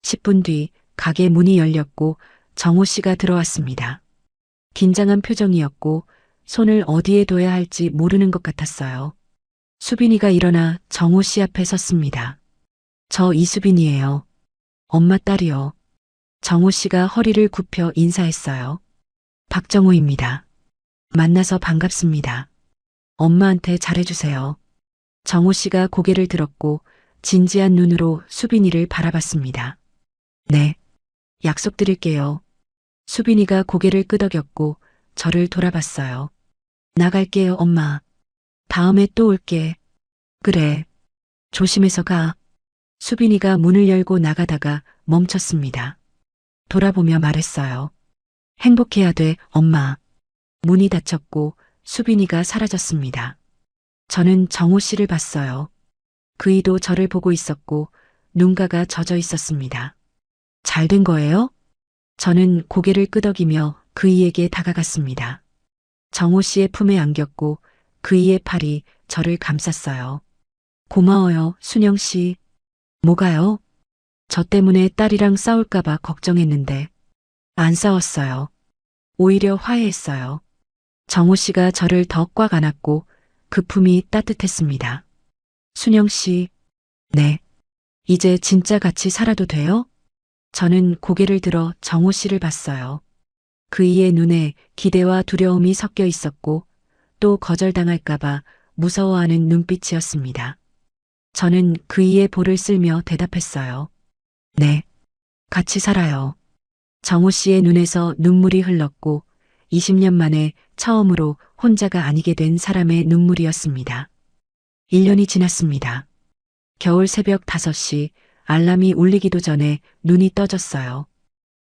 10분 뒤 가게 문이 열렸고 정호 씨가 들어왔습니다. 긴장한 표정이었고 손을 어디에 둬야 할지 모르는 것 같았어요. 수빈이가 일어나 정호 씨 앞에 섰습니다. 저 이수빈이에요. 엄마 딸이요. 정호 씨가 허리를 굽혀 인사했어요. 박정호입니다. 만나서 반갑습니다. 엄마한테 잘해주세요. 정호 씨가 고개를 들었고 진지한 눈으로 수빈이를 바라봤습니다. 네. 약속드릴게요. 수빈이가 고개를 끄덕였고 저를 돌아봤어요. 나갈게요, 엄마. 다음에 또 올게. 그래. 조심해서 가. 수빈이가 문을 열고 나가다가 멈췄습니다. 돌아보며 말했어요. 행복해야 돼, 엄마. 문이 닫혔고 수빈이가 사라졌습니다. 저는 정호 씨를 봤어요. 그이도 저를 보고 있었고 눈가가 젖어 있었습니다. 잘 된 거예요? 저는 고개를 끄덕이며 그이에게 다가갔습니다. 정호 씨의 품에 안겼고 그이의 팔이 저를 감쌌어요. 고마워요, 순영 씨. 뭐가요? 저 때문에 딸이랑 싸울까봐 걱정했는데 안 싸웠어요. 오히려 화해했어요. 정호 씨가 저를 더 꽉 안았고 그 품이 따뜻했습니다. 순영 씨, 네. 이제 진짜 같이 살아도 돼요? 저는 고개를 들어 정호 씨를 봤어요. 그이의 눈에 기대와 두려움이 섞여 있었고 또 거절당할까봐 무서워하는 눈빛이었습니다. 저는 그이의 볼을 쓸며 대답했어요. 네. 같이 살아요. 정호 씨의 눈에서 눈물이 흘렀고 20년 만에 처음으로 혼자가 아니게 된 사람의 눈물이었습니다. 1년이 지났습니다. 겨울 새벽 5시 알람이 울리기도 전에 눈이 떠졌어요.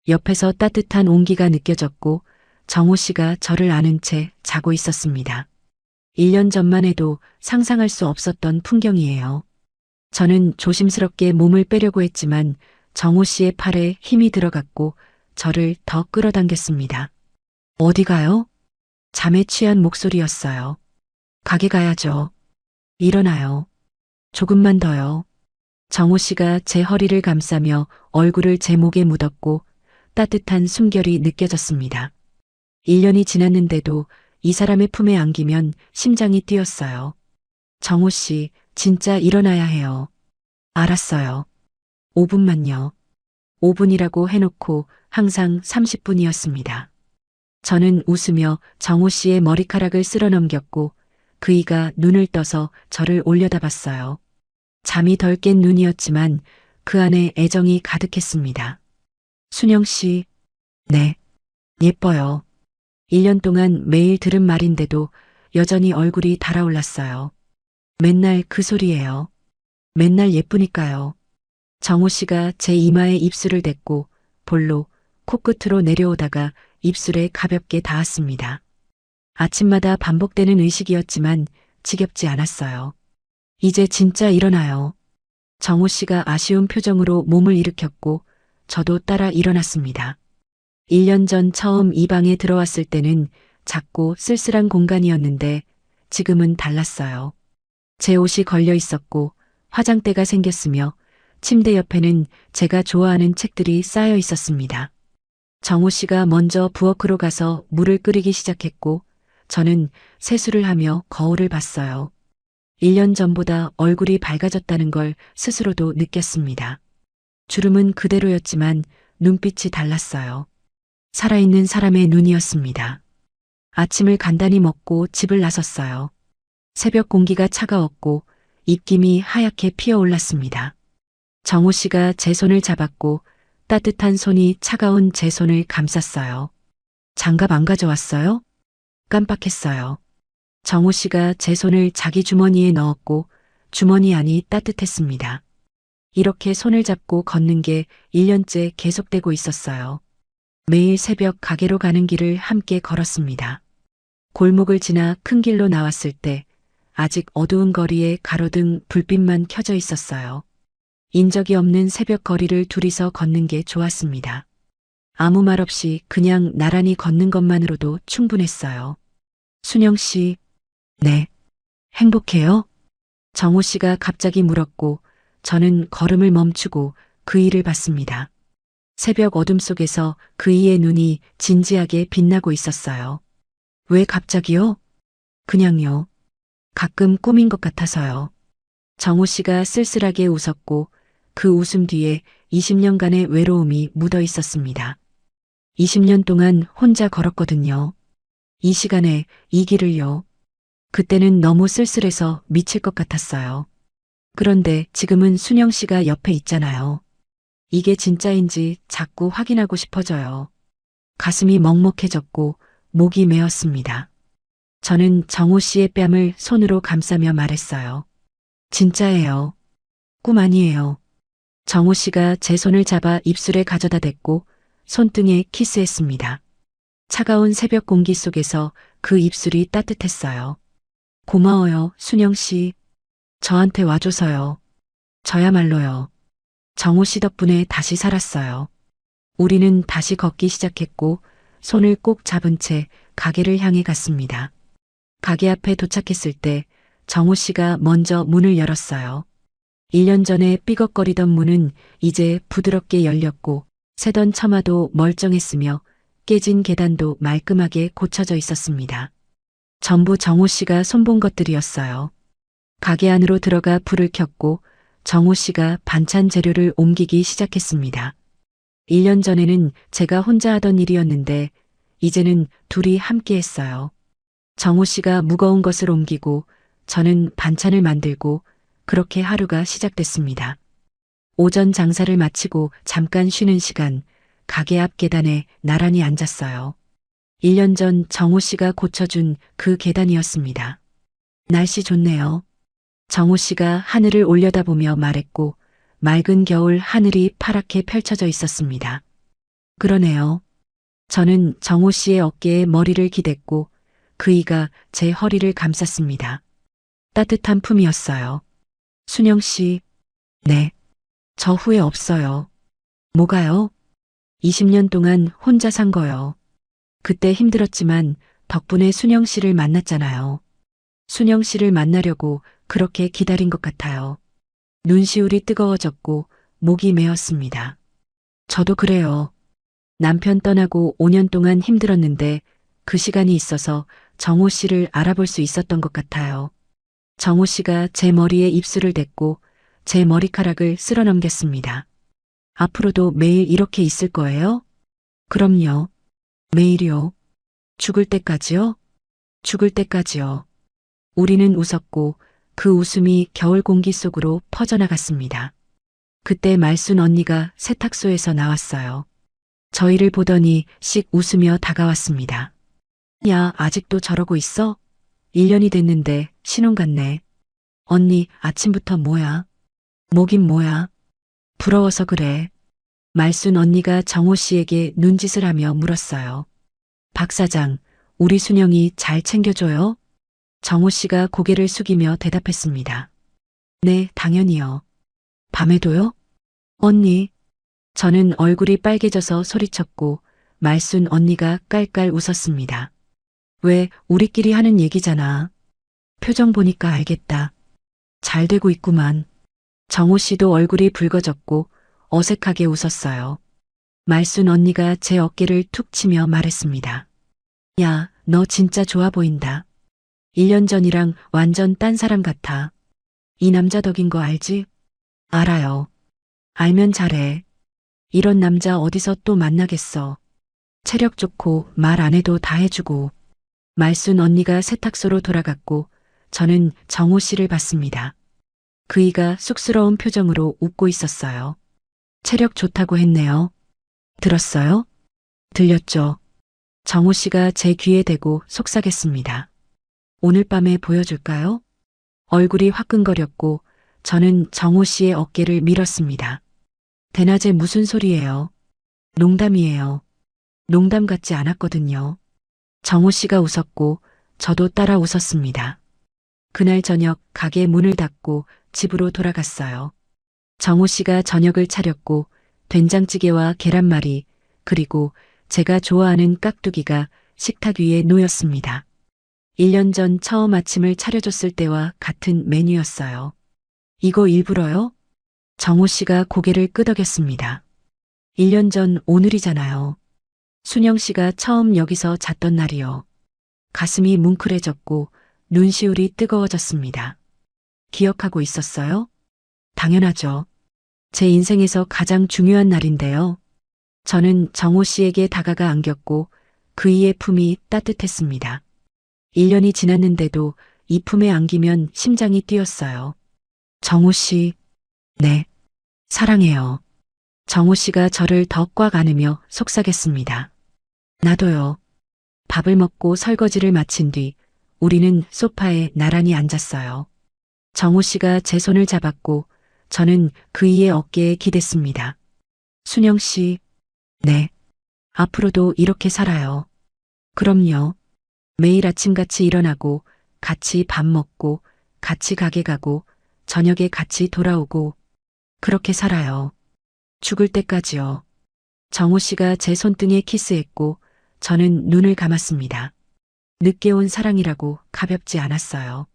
옆에서 따뜻한 온기가 느껴졌고 정호 씨가 저를 안은 채 자고 있었습니다. 1년 전만 해도 상상할 수 없었던 풍경이에요. 저는 조심스럽게 몸을 빼려고 했지만 정호 씨의 팔에 힘이 들어갔고 저를 더 끌어당겼습니다. 어디 가요? 잠에 취한 목소리였어요. 가게 가야죠. 일어나요. 조금만 더요. 정호 씨가 제 허리를 감싸며 얼굴을 제 목에 묻었고 따뜻한 숨결이 느껴졌습니다. 1년이 지났는데도 이 사람의 품에 안기면 심장이 뛰었어요. 정호 씨, 진짜 일어나야 해요. 알았어요. 5분만요. 5분이라고 해놓고 항상 30분이었습니다. 저는 웃으며 정호 씨의 머리카락을 쓸어넘겼고 그이가 눈을 떠서 저를 올려다봤어요. 잠이 덜 깬 눈이었지만 그 안에 애정이 가득했습니다. 순영 씨, 네, 예뻐요. 1년 동안 매일 들은 말인데도 여전히 얼굴이 달아올랐어요. 맨날 그 소리예요. 맨날 예쁘니까요. 정호 씨가 제 이마에 입술을 댔고 볼로 코끝으로 내려오다가 입술에 가볍게 닿았습니다. 아침마다 반복되는 의식이었지만 지겹지 않았어요. 이제 진짜 일어나요. 정호 씨가 아쉬운 표정으로 몸을 일으켰고 저도 따라 일어났습니다. 1년 전 처음 이 방에 들어왔을 때는 작고 쓸쓸한 공간이었는데 지금은 달랐어요. 제 옷이 걸려 있었고 화장대가 생겼으며 침대 옆에는 제가 좋아하는 책들이 쌓여 있었습니다. 정호 씨가 먼저 부엌으로 가서 물을 끓이기 시작했고 저는 세수를 하며 거울을 봤어요. 1년 전보다 얼굴이 밝아졌다는 걸 스스로도 느꼈습니다. 주름은 그대로였지만 눈빛이 달랐어요. 살아있는 사람의 눈이었습니다. 아침을 간단히 먹고 집을 나섰어요. 새벽 공기가 차가웠고 입김이 하얗게 피어올랐습니다. 정호 씨가 제 손을 잡았고 따뜻한 손이 차가운 제 손을 감쌌어요. 장갑 안 가져왔어요? 깜빡했어요. 정호 씨가 제 손을 자기 주머니에 넣었고 주머니 안이 따뜻했습니다. 이렇게 손을 잡고 걷는 게 1년째 계속되고 있었어요. 매일 새벽 가게로 가는 길을 함께 걸었습니다. 골목을 지나 큰 길로 나왔을 때 아직 어두운 거리에 가로등 불빛만 켜져 있었어요. 인적이 없는 새벽 거리를 둘이서 걷는 게 좋았습니다. 아무 말 없이 그냥 나란히 걷는 것만으로도 충분했어요. 순영 씨, 네. 행복해요? 정호 씨가 갑자기 물었고 저는 걸음을 멈추고 그이를 봤습니다. 새벽 어둠 속에서 그이의 눈이 진지하게 빛나고 있었어요. 왜 갑자기요? 그냥요. 가끔 꿈인 것 같아서요. 정호 씨가 쓸쓸하게 웃었고 그 웃음 뒤에 20년간의 외로움이 묻어 있었습니다. 20년 동안 혼자 걸었거든요. 이 시간에 이 길을요. 그때는 너무 쓸쓸해서 미칠 것 같았어요. 그런데 지금은 순영 씨가 옆에 있잖아요. 이게 진짜인지 자꾸 확인하고 싶어져요. 가슴이 먹먹해졌고 목이 메었습니다. 저는 정호 씨의 뺨을 손으로 감싸며 말했어요. 진짜예요. 꿈 아니에요. 정호 씨가 제 손을 잡아 입술에 가져다 댔고 손등에 키스했습니다. 차가운 새벽 공기 속에서 그 입술이 따뜻했어요. 고마워요, 순영 씨. 저한테 와줘서요. 저야말로요. 정호 씨 덕분에 다시 살았어요. 우리는 다시 걷기 시작했고 손을 꼭 잡은 채 가게를 향해 갔습니다. 가게 앞에 도착했을 때 정호 씨가 먼저 문을 열었어요. 1년 전에 삐걱거리던 문은 이제 부드럽게 열렸고 새던 처마도 멀쩡했으며 깨진 계단도 말끔하게 고쳐져 있었습니다. 전부 정호 씨가 손본 것들이었어요. 가게 안으로 들어가 불을 켰고 정호 씨가 반찬 재료를 옮기기 시작했습니다. 1년 전에는 제가 혼자 하던 일이었는데 이제는 둘이 함께 했어요. 정호 씨가 무거운 것을 옮기고 저는 반찬을 만들고 그렇게 하루가 시작됐습니다. 오전 장사를 마치고 잠깐 쉬는 시간 가게 앞 계단에 나란히 앉았어요. 1년 전 정호 씨가 고쳐준 그 계단이었습니다. 날씨 좋네요. 정호 씨가 하늘을 올려다보며 말했고 맑은 겨울 하늘이 파랗게 펼쳐져 있었습니다. 그러네요. 저는 정호 씨의 어깨에 머리를 기댔고 그이가 제 허리를 감쌌습니다. 따뜻한 품이었어요. 순영 씨, 네. 저 후회 없어요. 뭐가요? 20년 동안 혼자 산 거요. 그때 힘들었지만 덕분에 순영 씨를 만났잖아요. 순영 씨를 만나려고 그렇게 기다린 것 같아요. 눈시울이 뜨거워졌고 목이 메었습니다. 저도 그래요. 남편 떠나고 5년 동안 힘들었는데 그 시간이 있어서 정호 씨를 알아볼 수 있었던 것 같아요. 정호 씨가 제 머리에 입술을 댔고 제 머리카락을 쓸어 넘겼습니다. 앞으로도 매일 이렇게 있을 거예요? 그럼요. 매일이요. 죽을 때까지요? 죽을 때까지요. 우리는 웃었고 그 웃음이 겨울 공기 속으로 퍼져나갔습니다. 그때 말순 언니가 세탁소에서 나왔어요. 저희를 보더니 씩 웃으며 다가왔습니다. 야, 아직도 저러고 있어? 1년이 됐는데 신혼 같네. 언니, 아침부터 뭐야? 뭐긴 뭐야? 부러워서 그래. 말순 언니가 정호 씨에게 눈짓을 하며 물었어요. 박 사장, 우리 순영이 잘 챙겨줘요? 정호 씨가 고개를 숙이며 대답했습니다. 네, 당연히요. 밤에도요? 언니. 저는 얼굴이 빨개져서 소리쳤고 말순 언니가 깔깔 웃었습니다. 왜 우리끼리 하는 얘기잖아. 표정 보니까 알겠다. 잘 되고 있구만. 정호 씨도 얼굴이 붉어졌고 어색하게 웃었어요. 말순 언니가 제 어깨를 툭 치며 말했습니다. 야, 너 진짜 좋아 보인다. 1년 전이랑 완전 딴 사람 같아. 이 남자 덕인 거 알지? 알아요. 알면 잘해. 이런 남자 어디서 또 만나겠어. 체력 좋고 말 안 해도 다 해주고. 말순 언니가 세탁소로 돌아갔고 저는 정호 씨를 봤습니다. 그이가 쑥스러운 표정으로 웃고 있었어요. 체력 좋다고 했네요. 들었어요? 들렸죠. 정호 씨가 제 귀에 대고 속삭였습니다. 오늘 밤에 보여줄까요? 얼굴이 화끈거렸고 저는 정호 씨의 어깨를 밀었습니다. 대낮에 무슨 소리예요? 농담이에요. 농담 같지 않았거든요. 정호 씨가 웃었고 저도 따라 웃었습니다. 그날 저녁 가게 문을 닫고 집으로 돌아갔어요. 정호 씨가 저녁을 차렸고 된장찌개와 계란말이 그리고 제가 좋아하는 깍두기가 식탁 위에 놓였습니다. 1년 전 처음 아침을 차려줬을 때와 같은 메뉴였어요. 이거 일부러요? 정호 씨가 고개를 끄덕였습니다. 1년 전 오늘이잖아요. 순영 씨가 처음 여기서 잤던 날이요. 가슴이 뭉클해졌고 눈시울이 뜨거워졌습니다. 기억하고 있었어요? 당연하죠. 제 인생에서 가장 중요한 날인데요. 저는 정호 씨에게 다가가 안겼고 그이의 품이 따뜻했습니다. 1년이 지났는데도 이 품에 안기면 심장이 뛰었어요. 정호 씨, 네, 사랑해요. 정호 씨가 저를 더 꽉 안으며 속삭였습니다. 나도요. 밥을 먹고 설거지를 마친 뒤 우리는 소파에 나란히 앉았어요. 정호 씨가 제 손을 잡았고 저는 그이의 어깨에 기댔습니다. 순영 씨, 네. 앞으로도 이렇게 살아요. 그럼요. 매일 아침같이 일어나고 같이 밥 먹고 같이 가게 가고 저녁에 같이 돌아오고 그렇게 살아요. 죽을 때까지요. 정호 씨가 제 손등에 키스했고 저는 눈을 감았습니다. 늦게 온 사랑이라고 가볍지 않았어요.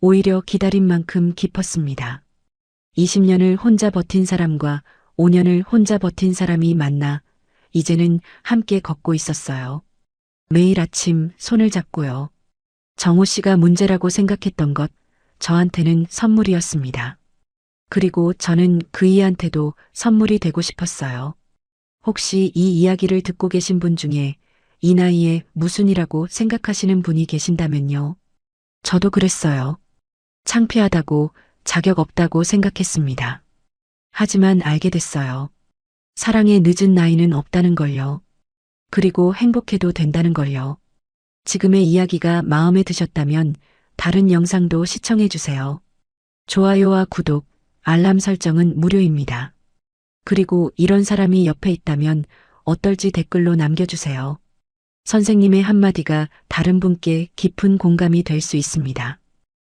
오히려 기다린 만큼 깊었습니다. 20년을 혼자 버틴 사람과 5년을 혼자 버틴 사람이 만나 이제는 함께 걷고 있었어요. 매일 아침 손을 잡고요. 정호 씨가 문제라고 생각했던 것, 저한테는 선물이었습니다. 그리고 저는 그이한테도 선물이 되고 싶었어요. 혹시 이 이야기를 듣고 계신 분 중에 이 나이에 무슨 이라고 생각하시는 분이 계신다면요. 저도 그랬어요. 창피하다고, 자격 없다고 생각했습니다. 하지만 알게 됐어요. 사랑의 늦은 나이는 없다는 걸요. 그리고 행복해도 된다는 걸요. 지금의 이야기가 마음에 드셨다면 다른 영상도 시청해 주세요. 좋아요와 구독, 알람 설정은 무료입니다. 그리고 이런 사람이 옆에 있다면 어떨지 댓글로 남겨주세요. 선생님의 한마디가 다른 분께 깊은 공감이 될 수 있습니다.